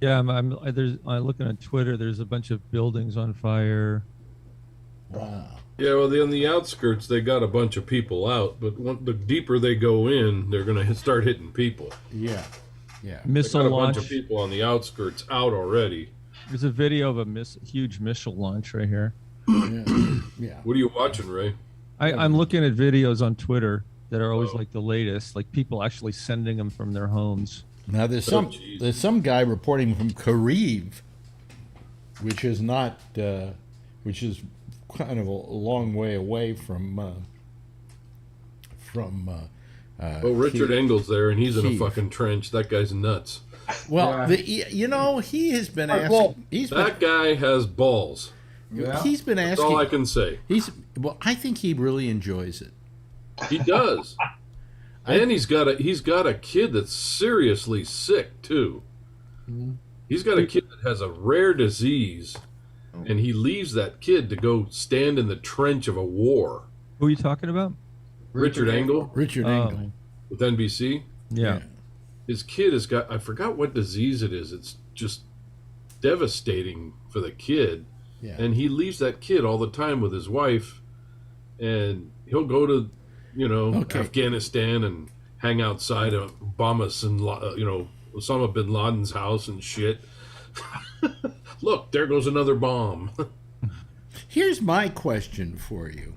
Yeah, I'm looking at Twitter. There's a bunch of buildings on fire. Wow. Yeah, well, on the outskirts, they got a bunch of people out, but the deeper they go in, they're going to start hitting people. Yeah. They Missile got a launch. bunch of people on the outskirts out already. There's a video of a huge missile launch right here. Yeah. What are you watching, Ray? I'm looking at videos on Twitter that are always like the latest, like people actually sending them from their homes. Now there's geez. some guy reporting from Kharkiv, which is not which is kind of a long way away from Richard Kiev. Engel's there, and he's in a Kiev. fucking trench. That guy's nuts. Well, Yeah. he has been Well, asking. He's been, That guy has balls. Yeah. he's been That's asking. all I can say. I think he really enjoys it. He does. And he's got a kid that's seriously sick too. He's got a kid that has a rare disease, and he leaves that kid to go stand in the trench of a war. Who are you talking about? Richard Engel Richard Oh. Engel. with NBC. Yeah. His kid has got, I forgot what disease it is. It's just devastating for the kid. Yeah. And he leaves that kid all the time with his wife, and he'll go to, Okay. Afghanistan and hang outside of Osama bin Laden's house and shit. Look, there goes another bomb. Here's my question for you: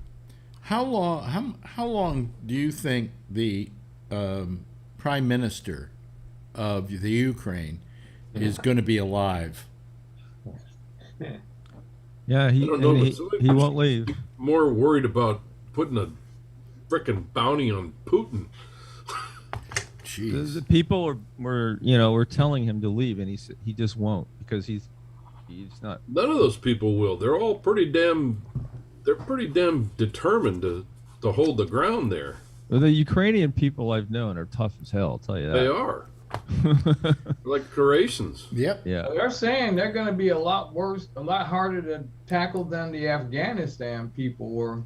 How long do you think the prime minister of the Ukraine is going to be alive? Yeah, he I don't know, and but he, somebody- he won't leave. More worried about putting a frickin' bounty on Putin. The, Jeez. the people were telling him to leave, and he just won't because he's not. None of those people will. They're all pretty damn determined to hold the ground there. Well, the Ukrainian people I've known are tough as hell. I'll tell you that. They are. They're like Croatians. Yep. Yeah. They're saying they're going to be a lot worse, a lot harder to tackle than the Afghanistan people were.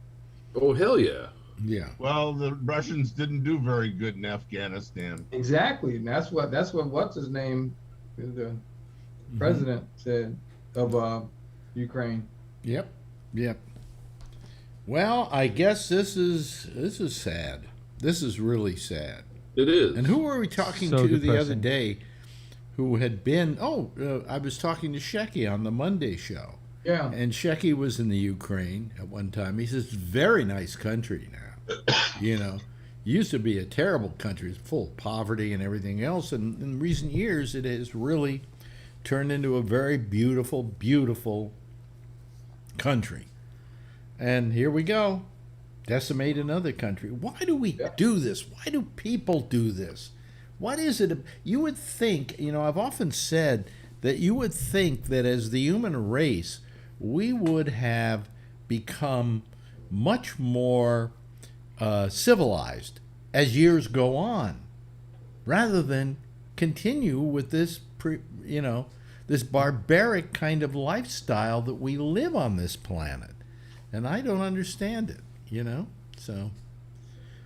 Oh, hell yeah. Yeah. Well, the Russians didn't do very good in Afghanistan. Exactly, and that's what what's his name, the president said of Ukraine. Yep. Yep. Well, I guess this is sad. This is really sad. It is. And who were we talking So to the other depressing. day? Who had been? I was talking to Shecky on the Monday show, Yeah, and Shecky was in the Ukraine at one time. He says, "Very nice country now. Used to be a terrible country, full of poverty and everything else. And in recent years, it has really turned into a very beautiful, beautiful country. And here we go, decimate another country. Why do we do this? Why do people do this? What is it? You would think, I've often said that you would think that as the human race, we would have become much more civilized as years go on, rather than continue with this, this barbaric kind of lifestyle that we live on this planet. And I don't understand it, So,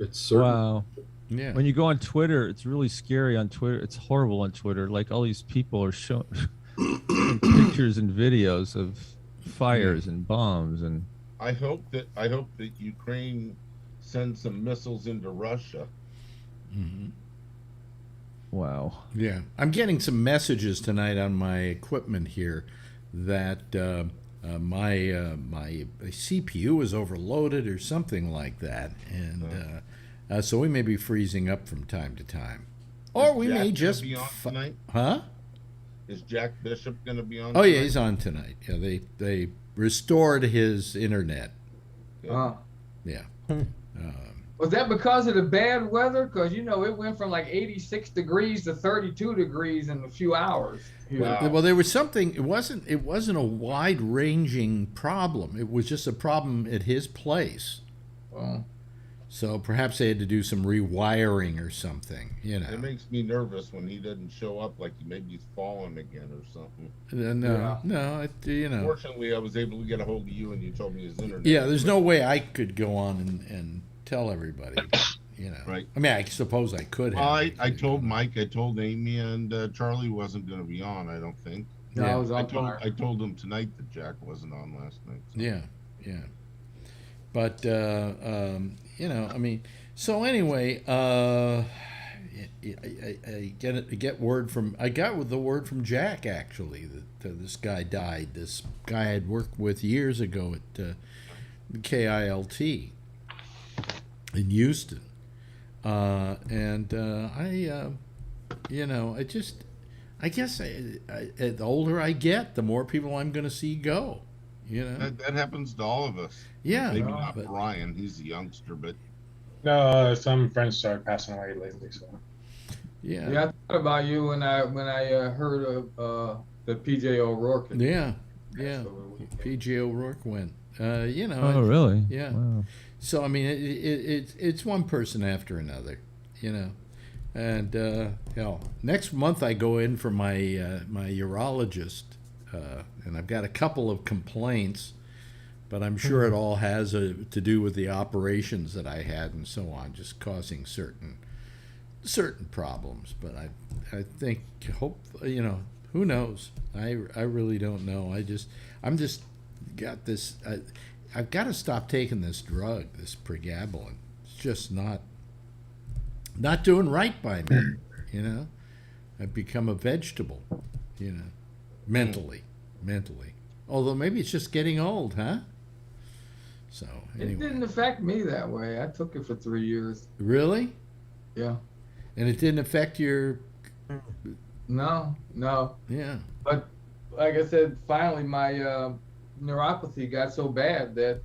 It's certain. Wow. yeah. When you go on Twitter, it's really scary on Twitter. It's horrible on Twitter. Like all these people are showing pictures and videos of fires and bombs and. I hope that Ukraine sends some missiles into Russia. Wow. Yeah, I'm getting some messages tonight on my equipment here that my CPU is overloaded or something like that, and so we may be freezing up from time to time, or we Jack may gonna just be on tonight? huh? Is Jack Bishop going to be on? Oh yeah, tonight? he's on tonight. Yeah, they restored his internet. Yeah. was that because of the bad weather? Because it went from like 86 degrees to 32 degrees in a few hours. here. Wow. Well, there was something. It wasn't a wide-ranging problem. It was just a problem at his place. Well, So perhaps they had to do some rewiring or something. It makes me nervous when he doesn't show up, like maybe he's fallen again or something. Fortunately, I was able to get a hold of you, and you told me his internet. Yeah, there's no way I could go on and tell everybody. Right. I mean, I suppose I could have. Well, I told Mike, I told Amy, and Charlie wasn't going to be on. I don't think. no, Yeah. I was on I told him tonight that Jack wasn't on last night. So. Yeah. But I mean, so anyway, I got the word from Jack actually that this guy died. This guy I'd worked with years ago at KILT in Houston, I guess the older I get, the more people I'm going to see go. That happens to all of us. Yeah, Maybe not but- Brian. He's a youngster, but No, some friends started passing away lately. So Yeah. Yeah, I thought about you when I heard of the PJ O'Rourke. Yeah. over the weekend. PG O'Rourke went. You know. Oh, really? Yeah. Wow. So I mean, it's one person after another, you know, and hell, next month I go in for my my urologist, and I've got a couple of complaints, but I'm sure it all has to do with the operations that I had and so on, just causing certain problems. But I think you know, who knows? I really don't know. I'm just got this. I've got to stop taking this drug, this pregabalin. It's just not doing right by me, you know. I've become a vegetable, you know, mentally. Although maybe it's just getting old, huh? So anyway. It didn't affect me that way. I took it for 3 years. Really? Yeah. And it didn't affect your... No. Yeah. But like I said, finally my neuropathy got so bad that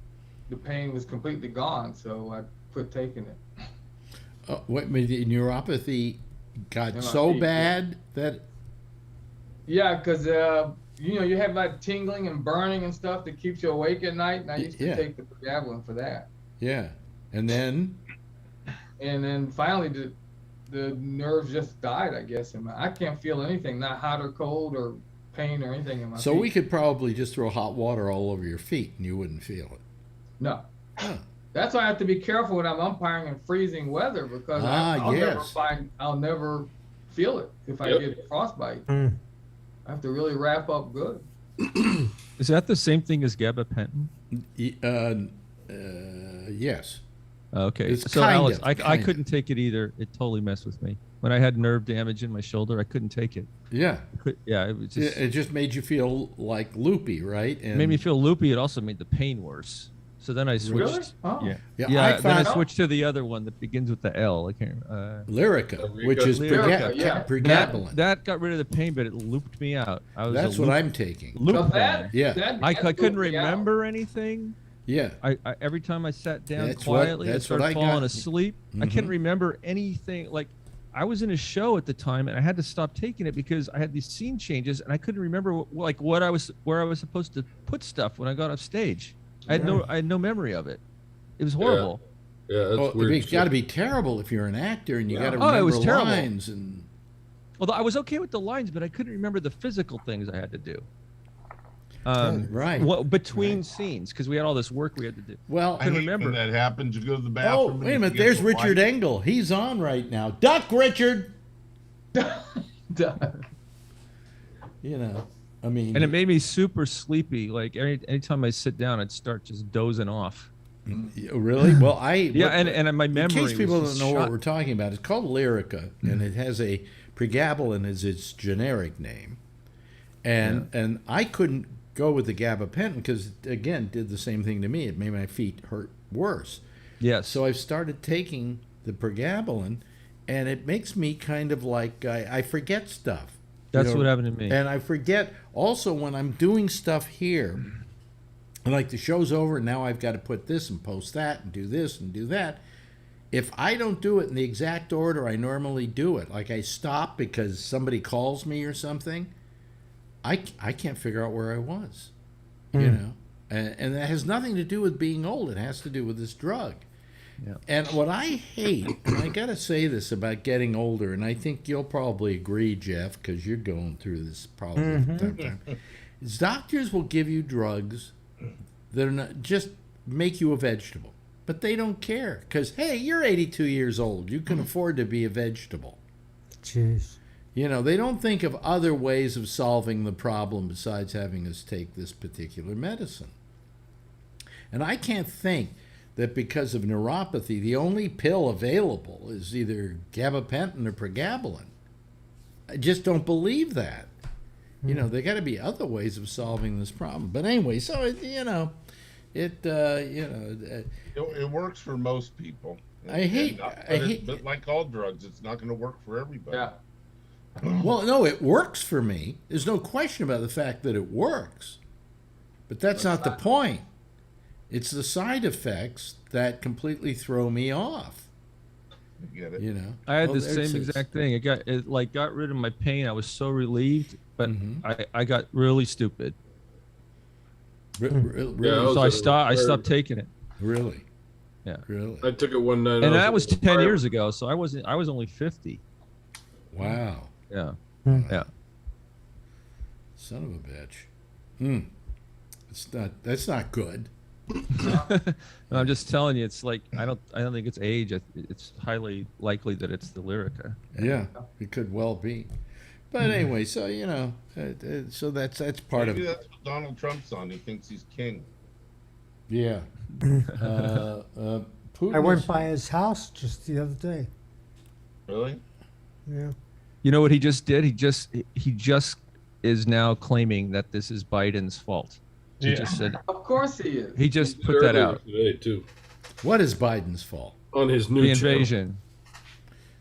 the pain was completely gone, so I quit taking it. Oh, wait, the neuropathy got NRP, so bad that... Yeah, because you know, you have like tingling and burning and stuff that keeps you awake at night, and I used to take the pregabalin for that. Yeah. And then finally the nerves just died, I guess. I can't feel anything, not hot or cold or pain or anything in my so feet. we could probably just throw hot water all over your feet and you wouldn't feel it. No. Huh. That's why I have to be careful when I'm umpiring in freezing weather, because I'll never feel it if I get frostbite. I have to really wrap up good. Is that the same thing as gabapentin? Yes. Okay. It's So kind Alex, of, I kind couldn't take it either. It totally messed with me. When I had nerve damage in my shoulder, I couldn't take it. Yeah. It was just, It just made you feel like loopy, right? And it made me feel loopy. It also made the pain worse. So then I switched. Really? Oh. Yeah, Then I switched to the other one that begins with the L. I can't. Lyrica, which is Lyrica, yeah. pregabalin. That got rid of the pain, but it looped me out. That's what I'm taking. Loop that, Yeah. I couldn't looped me out. remember anything. Yeah. I every time I sat down That's quietly, I what started I got. falling asleep. I Mhm. couldn't remember anything. Like, I was in a show at the time, and I had to stop taking it because I had these scene changes, and I couldn't remember where I was supposed to put stuff when I got off stage. I had no memory of it. It was horrible. Yeah, that's weird. It's got to be terrible if you're an actor and you got to Oh, it remember was terrible. lines and. Although I was okay with the lines, but I couldn't remember the physical things I had to do. Right. Between scenes, because we had all this work we had to do. Well, I hate remember. when that happens. You go to the oh, bathroom. and wait a you minute. forget There's the Richard light. Engel. He's on right now. Duck, Richard. You know, I mean. And it made me super sleepy. Like anytime I sit down, I'd start just dozing off. Really? Well, and my memory. In case people was don't know just what shot. we're talking about, it's called Lyrica, and it has a pregabalin as its generic name, and I couldn't go with the gabapentin because again did the same thing to me. It made my feet hurt worse. Yes. So I've started taking the pregabalin, and it makes me kind of like I forget stuff. That's what happened to me. And I forget also when I'm doing stuff here. Like the show's over, and now I've got to put this and post that and do this and do that. If I don't do it in the exact order I normally do it, like I stop because somebody calls me or something, I can't figure out where I was, you know? And that has nothing to do with being old. It has to do with this drug. Yeah. And what I hate, and I got to say this about getting older, and I think you'll probably agree, Jeff, because you're going through this probably from time to time, is doctors will give you drugs that are not, just make you a vegetable. But they don't care because, hey, you're 82 years old. You can afford to be a vegetable. Jeez. You know, they don't think of other ways of solving the problem besides having us take this particular medicine. And I can't think that because of neuropathy, the only pill available is either gabapentin or pregabalin. I just don't believe that. You know, there got to be other ways of solving this problem. But anyway, so it works for most people. But like all drugs, it's not going to work for everybody. Yeah. Well, no, it works for me. There's no question about the fact that it works. But that's not the point. It's the side effects that completely throw me off. I get it. You know, I had the there same it is. exact thing. It got rid of my pain. I was so relieved, but I got really stupid. Really? So I stopped taking it. Really? Yeah. Really? I took it one night. And that was 10 years ago, so I was only 50. Wow. Yeah. Yeah. Son of a bitch. That's not good. I'm just telling you, it's like I don't think it's age. It's highly likely that it's the Lyrica. Yeah, it could well be. But anyway, so so that's part Maybe of. that's what Donald Trump's on. He thinks he's king. Yeah. Putin I went is- by his house just the other day. Really? Yeah. You know what he just did? He just is now claiming that this is Biden's fault. He just said. Of course he is. He just put that out. Today too. What is Biden's fault? On his new The channel. invasion.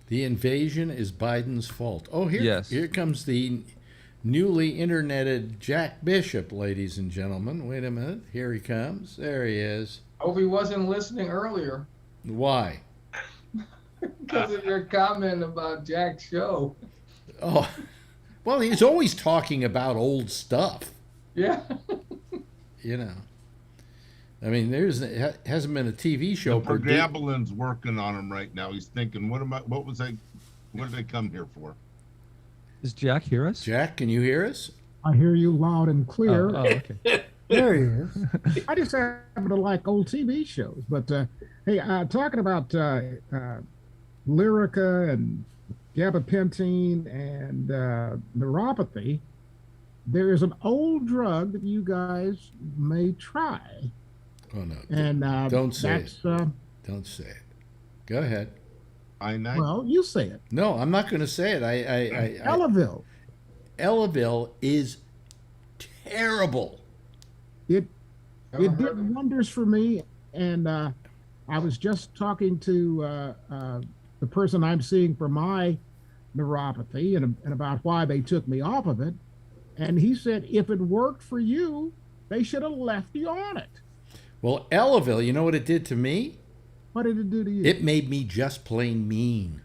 The invasion is Biden's fault. Oh, Yes. here comes the newly interneted Jack Bishop, ladies and gentlemen. Wait a minute. Here he comes. There he is. Hope he wasn't listening earlier Why? because of your comment about Jack's show. Oh, well, he's always talking about old stuff. Yeah. You know. I mean, hasn't been a TV show. Gabelin's working on him right now. He's thinking, what did I come here for? Does Jack hear us? Jack, can you hear us? I hear you loud and clear. Oh, okay. There he is. I just happen to like old TV shows. But hey, talking about Lyrica and gabapentin and neuropathy, there is an old drug that you guys may try. Oh no! And don't say that's, it. Don't say it. Go ahead. Well, you say it. No, I'm not going to say it. Elavil. Elavil is terrible. It did wonders for me, and I was just talking to the person I'm seeing for my neuropathy and about why they took me off of it, and he said if it worked for you, they should have left you on it. Well, Elavil, you know what it did to me? What did it do to you? It made me just plain mean.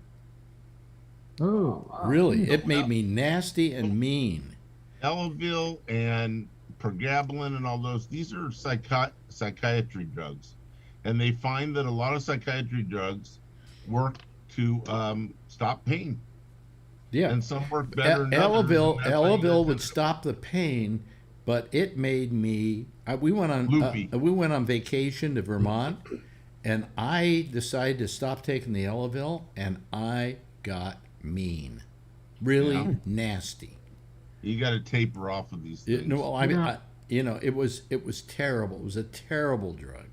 Oh, really? It made me nasty and mean. Elavil and pregabalin and all those, these are psychiatry drugs. And they find that a lot of psychiatry drugs work to stop pain. Yeah. And some work better than others. Elavil would stop the pain, but it made me... we went on vacation to Vermont, and I decided to stop taking the Elavil, and I got mean. Really nasty. You got to taper off of these things. It was terrible. It was a terrible drug.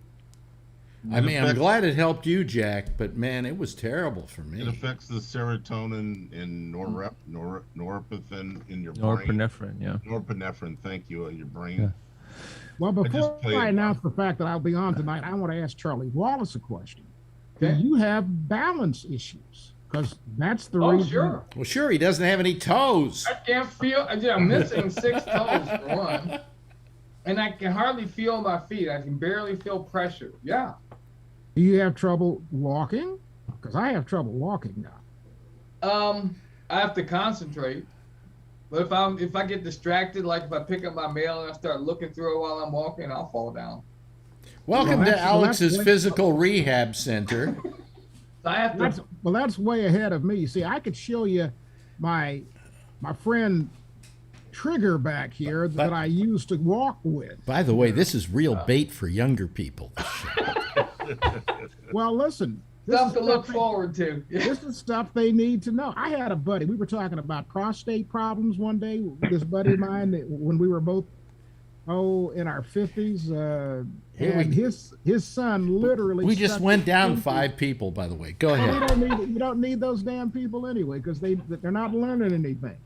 I'm glad it helped you, Jack, but man, it was terrible for me. It affects the serotonin and norepinephrine in your brain. Norepinephrine, yeah. Norepinephrine, thank you, in your brain. Yeah. Well, before I announce the fact that I'll be on tonight, I want to ask Charlie Wallace a question. Okay. Do you have balance issues? Because that's the Oh, reason. sure. Well, sure, he doesn't have any toes. I can't feel. I'm missing 6 toes for one, and I can hardly feel my feet. I can barely feel pressure. Yeah. Do you have trouble walking? Because I have trouble walking now. I have to concentrate. But if I get distracted, like if I pick up my mail and I start looking through it while I'm walking, I'll fall down. Welcome to Alex's Physical Rehab Center. I have to. That's way ahead of me. See, I could show you my friend Trigger back here that I used to walk with. By the way, this is real bait for younger people. Well, listen. Stuff to look forward to. This is stuff they need to know. I had a buddy. We were talking about prostate problems one day with this buddy of mine when we were both in our 50s. And his son literally. We just went down 5 people, by the way. Go ahead. You don't need those damn people anyway because they're not learning anything.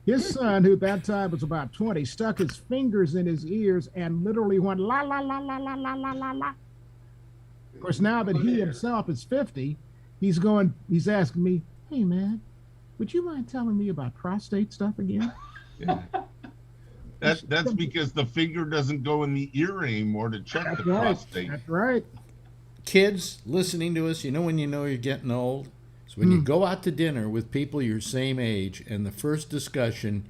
His son, who at that time was about 20, stuck his fingers in his ears and literally went la la la la la la la la la. Of course, now that he himself is 50, he's asking me, hey man, would you mind telling me about prostate stuff again? That's because the finger doesn't go in the ear anymore to check the prostate. That's right. kids listening to us, you know when you know you're getting old? So when you go out to dinner with people your same age and the first discussion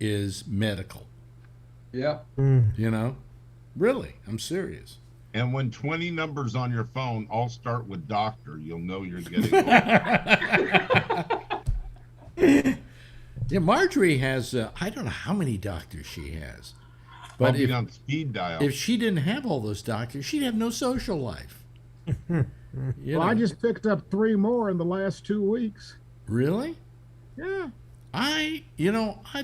is medical. Yep. You know? Really, I'm serious. And when 20 numbers on your phone all start with doctor, you'll know you're getting old. Yeah, Marjorie has, I don't know how many doctors she has. But if, on speed dial. If she didn't have all those doctors, she'd have no social life. I just picked up 3 more in the last 2 weeks. Really? Yeah. I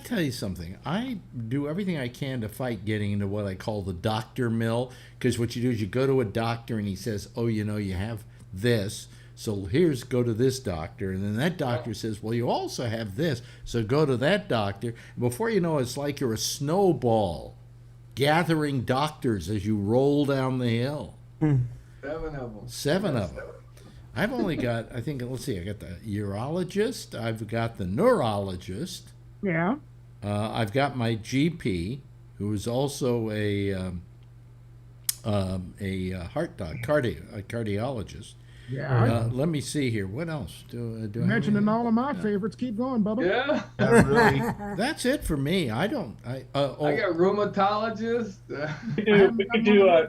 tell you something. I do everything I can to fight getting into what I call the doctor mill. Because what you do is you go to a doctor and he says, oh, you have this. So go to this doctor. And then that doctor says, well, you also have this. So go to that doctor. Before you know it, it's like you're a snowball gathering doctors as you roll down the hill. 7 of them. 7 of them. I've only got, I think, let's see, I got the urologist, I've got the neurologist. Yeah. I've got my GP, who is also a heart cardiologist. Yeah. Let me see here. What else do I mentioning all of my favorites? Keep going, Bubba. Yeah. Really? That's it for me. I got rheumatologist. We could do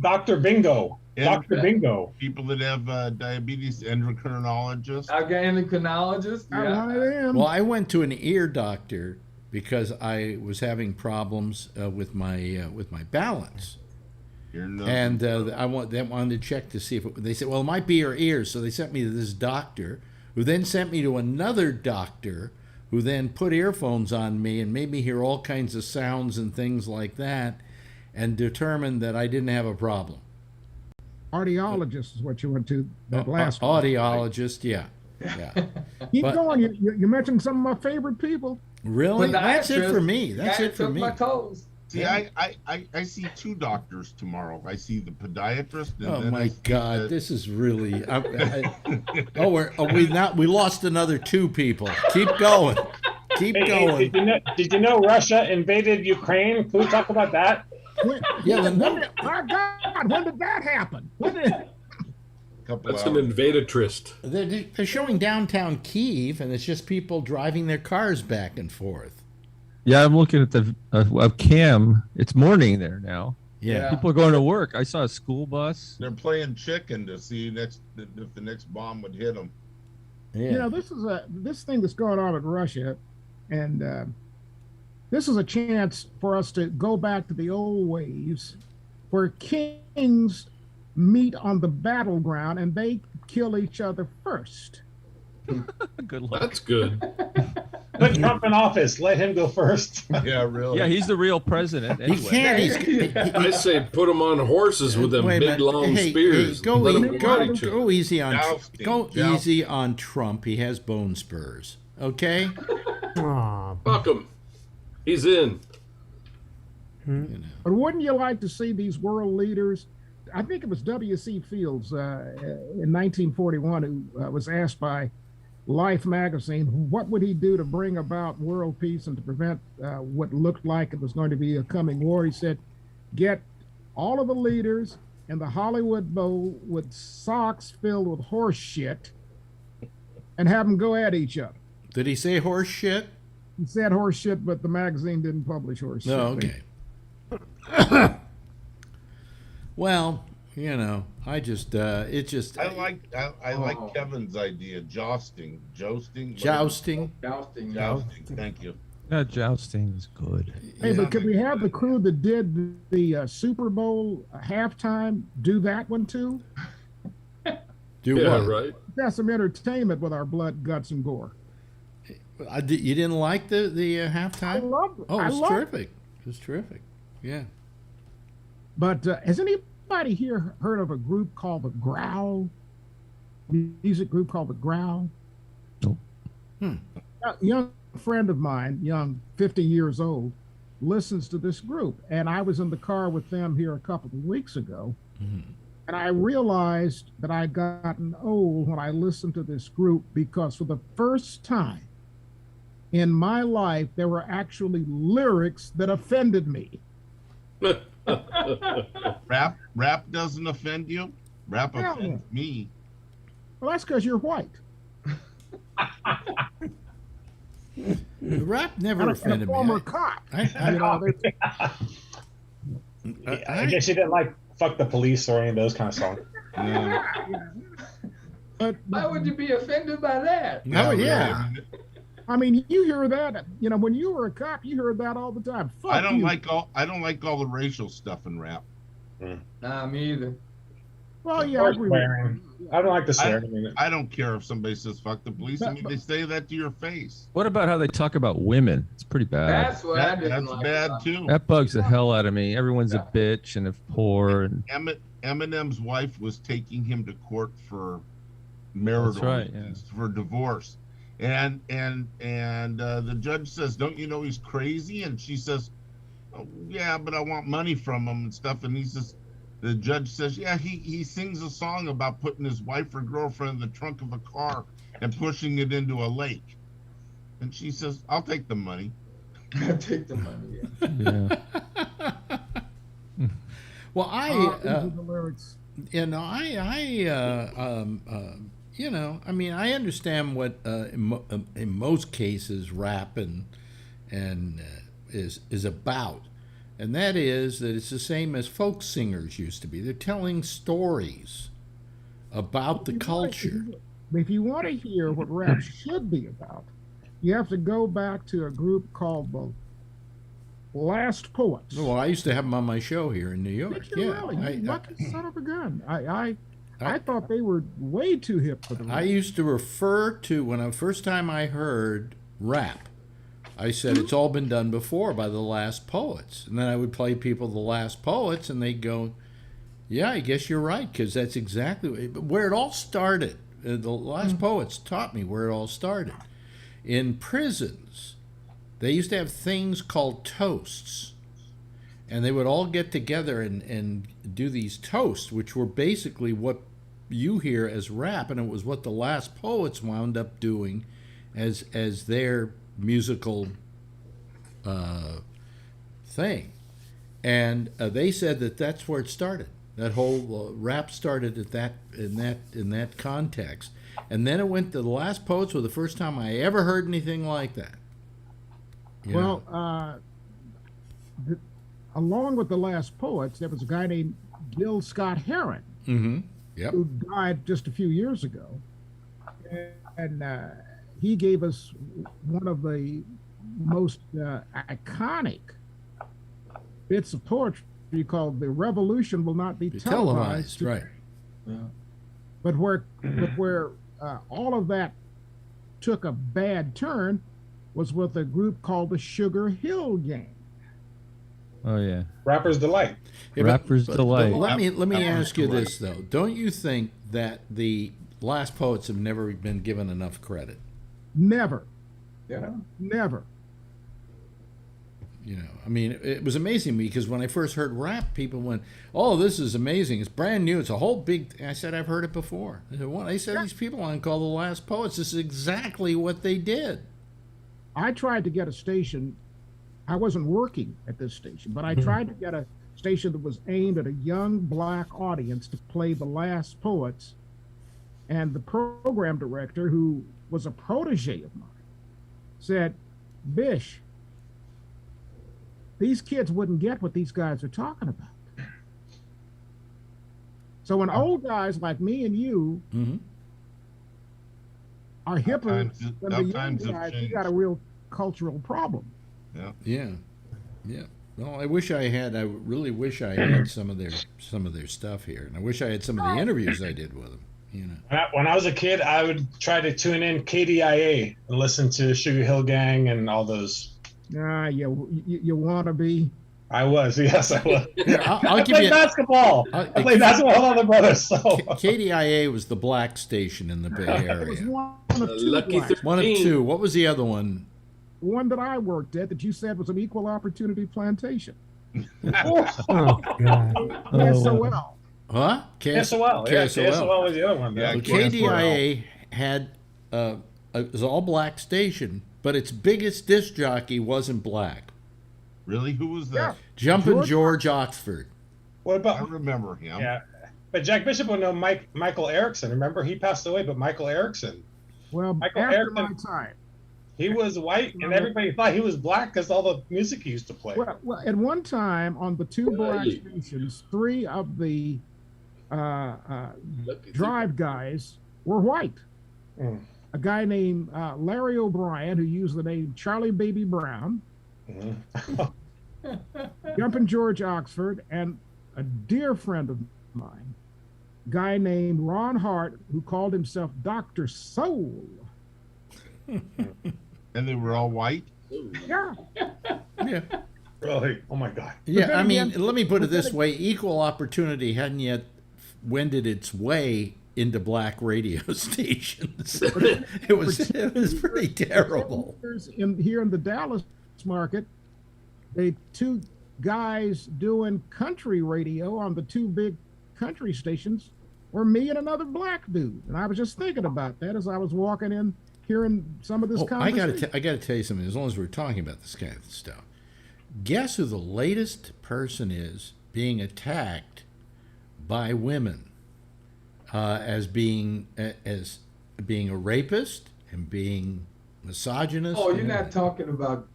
Dr. Bingo. Dr. Bingo. People that have diabetes, endocrinologist. I've got endocrinologist. Yeah. Well, I went to an ear doctor because I was having problems with my balance. And they wanted to check to see if they said, well, it might be your ears. So they sent me to this doctor, who then sent me to another doctor, who then put earphones on me and made me hear all kinds of sounds and things like that, and determined that I didn't have a problem. Audiologist is what you went to that last one. Audiologist, yeah. Keep going. You mentioned some of my favorite people. Really? That's it for me. That's it for me. My toes. See, I see 2 doctors tomorrow. I see the podiatrist. And oh my God, this is really. We lost another 2 people. Keep going. Keep going. Did you know Russia invaded Ukraine? Can we talk about that? My God, when did that happen? That's an invadetrist. They're showing downtown Kyiv, and it's just people driving their cars back and forth. Yeah, I'm looking at the cam. It's morning there now. Yeah. People are going to work. I saw a school bus. They're playing chicken to see if the next bomb would hit them. Yeah. This thing that's going on in Russia, and this is a chance for us to go back to the old ways, where kings meet on the battleground and they kill each other first. Good luck. That's good. Put Trump in office. Let him go first. Yeah, really. Yeah, he's the real president. Anyway. He can't. I say put him on horses with them big long spears. Go easy on Trump. He has bone spurs. Okay. Fuck him. He's in. But wouldn't you like to see these world leaders? I think it was W.C. Fields in 1941 who was asked by Life magazine, what would he do to bring about world peace and to prevent what looked like it was going to be a coming war? He said, get all of the leaders in the Hollywood Bowl with socks filled with horse shit and have them go at each other. Did he say horse shit? He said horse shit, but the magazine didn't publish horse shit. Oh, okay. Well, I like Kevin's idea, jousting. Thank you. Yeah, jousting is good. Hey, but could we have the crew that did the Super Bowl halftime do that one too? Do what? Right. That's some entertainment with our blood, guts, and gore. You didn't like the halftime? I loved it. Oh, it was terrific. It was terrific. Yeah. But has anybody here heard of a group called the Growl? Music group called the Growl? No. A young friend of mine, young, 50 years old, listens to this group. And I was in the car with them here a couple of weeks ago. Mm-hmm. And I realized that I'd gotten old when I listened to this group because for the first time in my life, there were actually lyrics that offended me. Rap doesn't offend you? Rap Hell offends no. me. Well, that's because you're white. Rap never And a offended me. former cop. I- You know, I guess you didn't like "Fuck the Police" or any of those kind of songs. No. but Why would you be offended by that? Oh, yeah. I mean, you hear that. You know, when you were a cop, you heard that all the time. Fuck I don't you. like all the racial stuff in rap. Nah, me either. Well, yeah, I Or agree with swearing. I don't like the swearing. I don't care if somebody says "fuck the police." I mean, they say that to your face. What about how they talk about women? It's pretty bad. That's what I didn't That's like. bad about it. too. That bugs the hell out of me. Everyone's a bitch and a whore. And Eminem's wife was taking him to court for marital That's right, yeah. reasons, for divorce, and the judge says, "Don't you know he's crazy?" And she says, "Oh, yeah, but I want money from him and stuff." And he says, the judge says, "Yeah, he sings a song about putting his wife or girlfriend in the trunk of a car and pushing it into a lake." And she says, "I'll take the money." I take the money. Yeah. yeah. Well, these are the lyrics. you know, you know, I mean, I understand what in most cases rap and is about, and that is that it's the same as folk singers used to be. They're telling stories about the culture. If you want to hear what rap should be about, you have to go back to a group called the Last Poets. Well, I used to have them on my show here in New York. Did you Yeah, really? You lucky son of a gun. I thought they were way too hip for the I used to refer to when the first time I heard rap, I said it's all been done before by the Last Poets, and then I would play people the Last Poets, and they'd go, "Yeah, I guess you're right," because that's exactly where it all started. The Last Poets taught me where it all started. In prisons, they used to have things called toasts, and they would all get together and do these toasts, which were basically what you hear as rap, and it was what the Last Poets wound up doing as their musical thing. And they said that that's where it started. That whole rap started at in that context, and then it went to the Last Poets. Were the first time I ever heard anything like that. You know? Along with the Last Poets, there was a guy named Gil Scott Heron, Yep. who died just a few years ago, and he gave us one of the most iconic bits of poetry called "The Revolution Will Not Be Televised." Right. But where all of that took a bad turn was with a group called the Sugar Hill Gang. Oh yeah. Rapper's Delight. Yeah, Rapper's Delight. Let me ask you this though: don't you think that the Last Poets have never been given enough credit? Never. Yeah. Never. You know, I mean, it was amazing to me because when I first heard rap, people went, "Oh, this is amazing! It's brand new. It's a whole big." I said, "I've heard it before." I said, "What?" They said, "These people aren't called the Last Poets. This is exactly what they did." I tried to get a station. I wasn't working at this station, but I tried to get a station that was aimed at a young black audience to play the Last Poets. And the program director, who was a protege of mine, said, "Bish, these kids wouldn't get what these guys are talking about." So when old guys like me and you are hipper than the young guys, we got a real cultural problem. Yeah. Well, I really wish I had some of their stuff here, and I wish I had some of the interviews I did with them. You know, When I was a kid, I would try to tune in KDIA and listen to Sugar Hill Gang and all those. You want to be? I was, yes, I was. I'll give you basketball. I played basketball with other brothers. So KDIA was the black station in the Bay It was Area. one of two. Lucky blacks. One of two. What was the other one? One that I worked at that you said was an equal opportunity plantation. Oh, God. SOL. Huh? KSOL. Yeah, KSOL was the other one. Yeah, Well, KDIA had it was all black station, but its biggest disc jockey wasn't black. Really? Who was that? Jumpin' George Oxford. What I about? remember him. Yeah. But Jack Bishop will know Michael Erickson. Remember, he passed away, but Michael Erickson. Well, Michael after Erickson, my time. he was white, and everybody thought he was black because all the music he used to play. Well, at one time on the two black stations, 3 of the drive guys were white. Mm. A guy named Larry O'Brien, who used the name Charlie Baby Brown, Jumpin' George Oxford, and a dear friend of mine, guy named Ron Hart, who called himself Dr. Soul. And they were all white? Yeah. Yeah. Really? Oh my God. Yeah, I mean, let me put it this way: equal opportunity hadn't yet wended its way into black radio stations. it was pretty terrible. Here in the Dallas market, they 2 guys doing country radio on the 2 big country stations were me and another black dude. And I was just thinking about that as I was walking in, hearing some of this conversation. I got to tell you something. As long as we're talking about this kind of stuff, guess who the latest person is being attacked by women as being a rapist and being misogynist? Oh, you're not talking about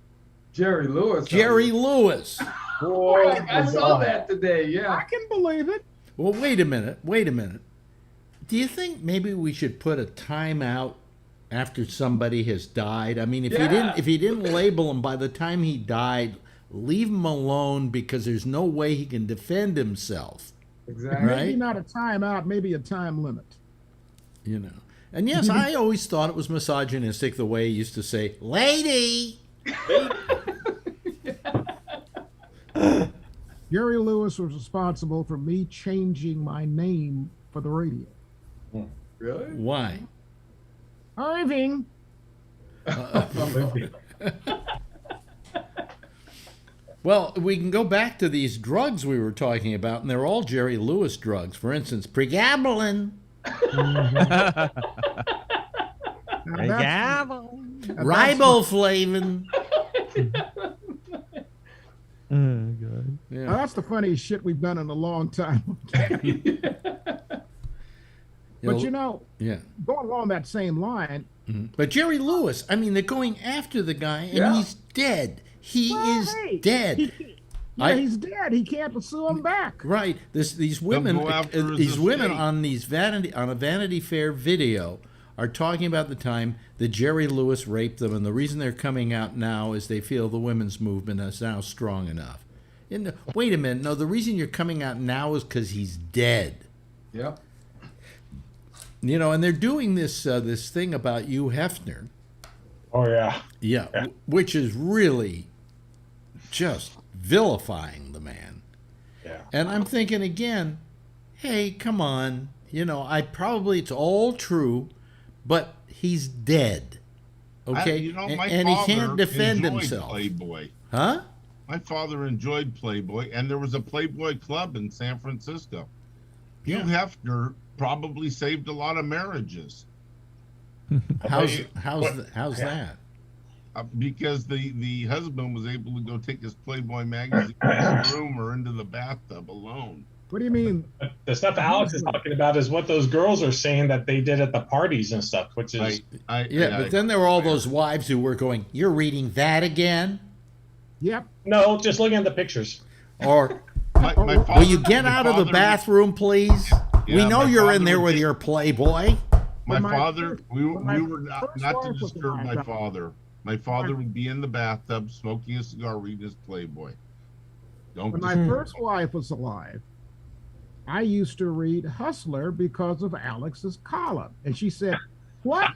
Jerry Lewis. Jerry Lewis. Boy, I saw that today. Yeah, I can believe it. Well, wait a minute. Do you think maybe we should put a timeout after somebody has died? I mean, if he didn't label him by the time he died, leave him alone, because there's no way he can defend himself. Exactly. Right? Maybe not a timeout, maybe a time limit. You know. And yes, I always thought it was misogynistic the way he used to say, "Lady." Jerry Lewis was responsible for me changing my name for the radio. Really? Why? Irving. Well, we can go back to these drugs we were talking about, and they're all Jerry Lewis drugs. For instance, pregabalin. Riboflavin. Oh, God. Yeah. Now, that's the funniest shit we've done in a long time. But yeah. Going along that same line. Mm-hmm. But Jerry Lewis, I mean, they're going after the guy, and he's dead. He is dead. He's dead. He can't sue him back. Right. These women on a Vanity Fair video are talking about the time that Jerry Lewis raped them, and the reason they're coming out now is they feel the women's movement is now strong enough. Wait a minute. No, the reason you're coming out now is because he's dead. Yep. You know, and they're doing this this thing about Hugh Hefner. Oh, yeah. Yeah, which is really just vilifying the man. Yeah. And I'm thinking again, hey, come on. You know, it's all true, but he's dead. Okay? And he can't defend himself. Playboy. Huh? My father enjoyed Playboy, and there was a Playboy club in San Francisco. Hugh Hefner probably saved a lot of marriages. How's that? Because the husband was able to go take his Playboy magazine in his room or into the bathtub alone. What do you mean? The stuff Alex is talking about is what those girls are saying that they did at the parties and stuff, which is... but then there were all those wives who were going, "You're reading that again?" Yep. No, just looking at the pictures. Or, my father, will you get out of the bathroom, please? We know you're in there with your Playboy. My father, we were not to disturb my father. My father would be in the bathtub smoking a cigar, reading his Playboy. When my first wife was alive, I used to read Hustler because of Alex's column. And she said, "What?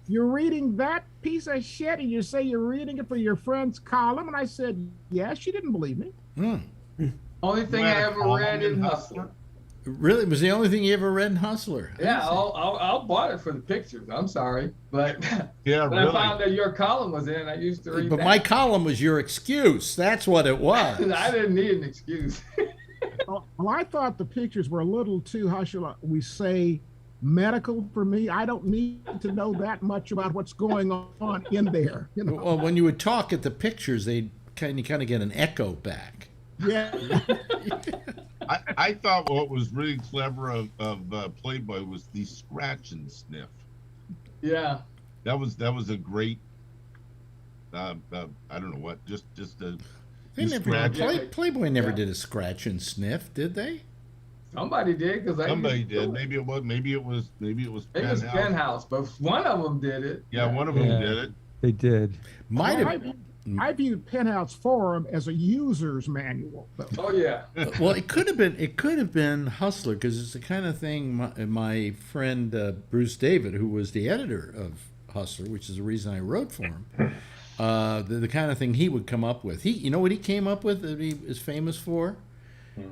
You're reading that piece of shit and you say you're reading it for your friend's column?" And I said, "Yeah." She didn't believe me. Only thing I ever read in Hustler. Really? It was the only thing you ever read in Hustler? Yeah, I'll bought it for the pictures. I'm sorry. But yeah, when I found that your column was in, I used to read But my column was your excuse. That's what it was. I didn't need an excuse. Well, I thought the pictures were a little too, how shall we say, medical for me. I don't need to know that much about what's going on in there. You know? Well, when you would talk at the pictures, they'd kind of get an echo back. Yeah. I thought what was really clever of Playboy was the scratch and sniff. Yeah. That was a great. I don't know what. Just a. They never. Playboy never did a scratch and sniff, did they? Somebody did because somebody did. Maybe it was. Maybe it was Penthouse, but one of them did it. Yeah, one of them did it. They did. I viewed Penthouse Forum as a user's manual. Oh yeah. Well, it could have been. It could have been Hustler because it's the kind of thing my friend Bruce David, who was the editor of Hustler, which is the reason I wrote for him. The kind of thing he would come up with. You know what he came up with that he is famous for?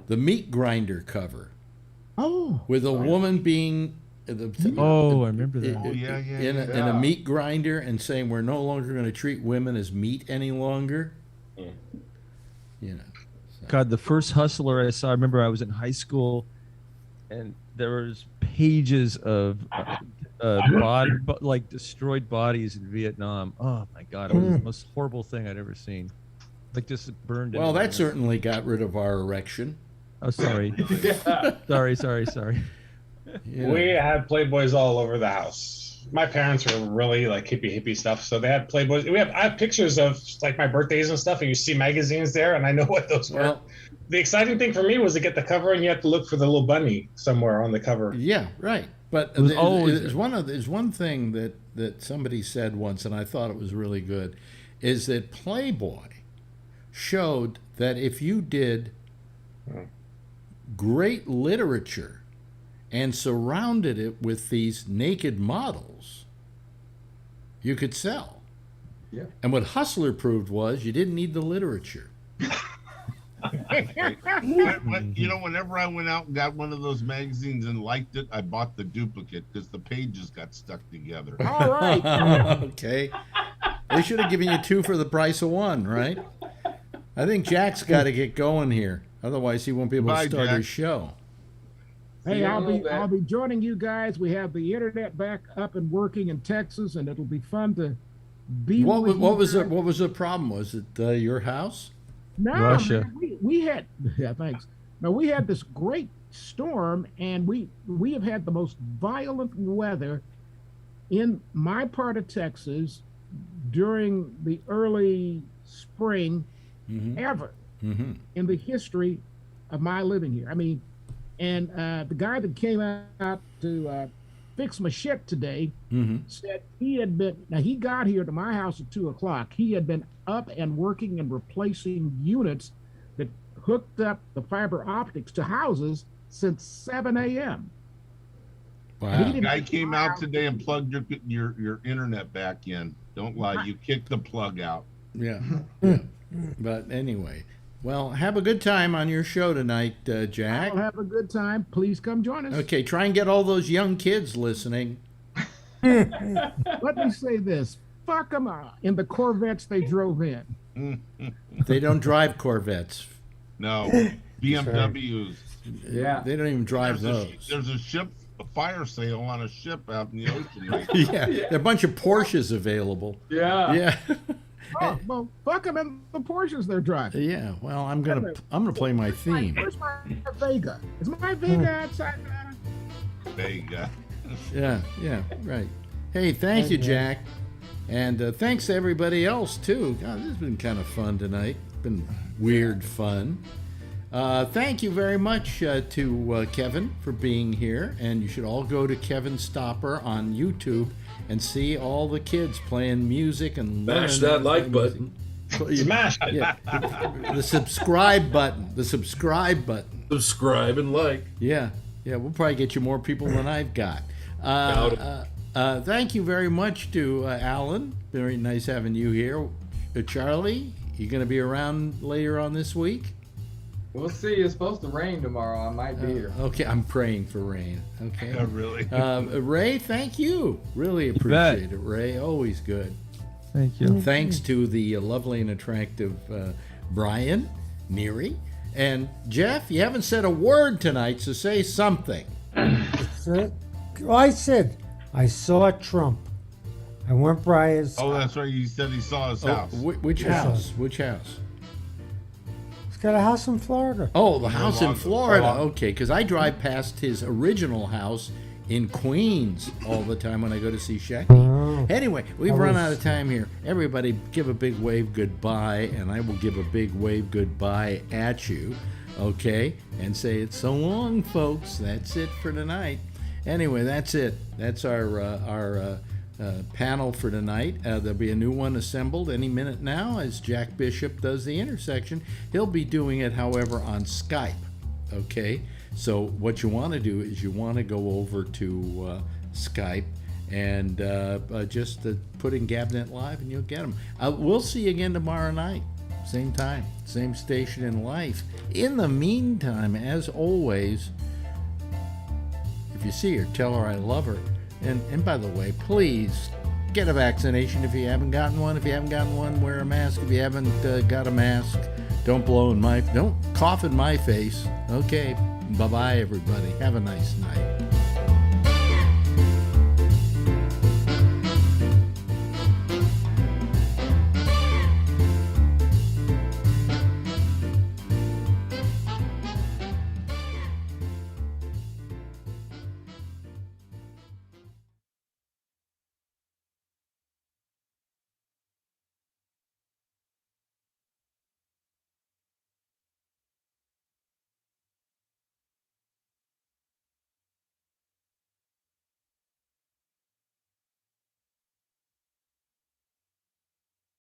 The Meat Grinder cover. Oh. With a woman being. I remember that. In a meat grinder and saying we're no longer going to treat women as meat any longer. You know. So. God, the first Hustler I saw, I remember I was in high school, and there was pages of destroyed bodies in Vietnam. Oh my God, it was the most horrible thing I'd ever seen. Like just burned. Well, that certainly got rid of our erection. Oh, sorry. Sorry. Yeah. We had Playboys all over the house. My parents were really like hippie stuff, so they had Playboys. I have pictures of like my birthdays and stuff, and you see magazines there, and I know what those were. The exciting thing for me was to get the cover, and you have to look for the little bunny somewhere on the cover. Yeah, right. But there's one thing that somebody said once, and I thought it was really good, is that Playboy showed that if you did great literature and surrounded it with these naked models, you could sell. Yeah. And what Hustler proved was you didn't need the literature. Whenever I went out and got one of those magazines and liked it, I bought the duplicate because the pages got stuck together. All right. Okay. They should have given you two for the price of one, right? I think Jack's got to get going here. Otherwise, he won't be able to start his show. Hey, I'll be joining you guys. We have the internet back up and working in Texas, and it'll be fun to be. What was the problem? Was it your house? No, Russia. Man, we had thanks. No, we had this great storm, and we have had the most violent weather in my part of Texas during the early spring ever in the history of my living here. I mean, and the guy that came out to fix my shit today said he had been. Now he got here to my house at 2:00. He had been up and working and replacing units that hooked up the fiber optics to houses since 7 a.m. Wow. The guy came out today and plugged your internet back in. Don't lie, you kicked the plug out. Yeah. But anyway, well, have a good time on your show tonight, Jack. I'll have a good time. Please come join us. Okay, try and get all those young kids listening. Let me say this. Fuck them in the Corvettes they drove in. They don't drive Corvettes. No, BMWs. Yeah. They don't even drive those. There's a fire sale on a ship out in the ocean right now. Yeah, there are a bunch of Porsches available. Yeah. Yeah. Oh, well, fuck them in the Porsches they're driving. Yeah, well, I'm gonna play my theme. Where's my Vega? Is my Vega outside? Vega. Yeah, right. Hey, thank you, Jack. And thanks to everybody else, too. God, this has been kind of fun tonight. Been weird fun. Thank you very much to Kevin for being here. And you should all go to Kevin Stopper on YouTube and see all the kids playing music and smash that like button. Smash it. Yeah, the subscribe button. The subscribe button. Subscribe and like. Yeah, we'll probably get you more people than I've got. Thank you very much to Alan. Very nice having you here. Charlie, you going to be around later on this week? We'll see. It's supposed to rain tomorrow. I might be here. Okay, I'm praying for rain. Okay. Oh, really? Ray, thank you. Really appreciate it, Ray. Always good. Thank you. Thanks to the lovely and attractive Brian, Neary, and Jeff. You haven't said a word tonight, so say something. I said I saw Trump. I went by his. Oh, that's right. He said he saw his house. Which house? Which house? got a house in Florida. Oh, the house in Florida. Mar-a-Lago. Okay, because I drive past his original house in Queens all the time when I go to see Shaggy. Oh. Anyway, we've run out of time here. Everybody give a big wave goodbye, and I will give a big wave goodbye at you, okay? And say it's so long, folks. That's it for tonight. Anyway, that's it. That's our panel for tonight. There'll be a new one assembled any minute now as Jack Bishop does the intersection. He'll be doing it, however, on Skype, okay? So what you want to do is you want to go over to Skype and just put in Gabnet Live and you'll get them. We'll see you again tomorrow night. Same time, same station in life. In the meantime, as always, if you see her, tell her I love her. And by the way, please get a vaccination if you haven't gotten one. If you haven't gotten one, wear a mask. If you haven't got a mask, don't cough in my face. Okay. Bye-bye, everybody. Have a nice night.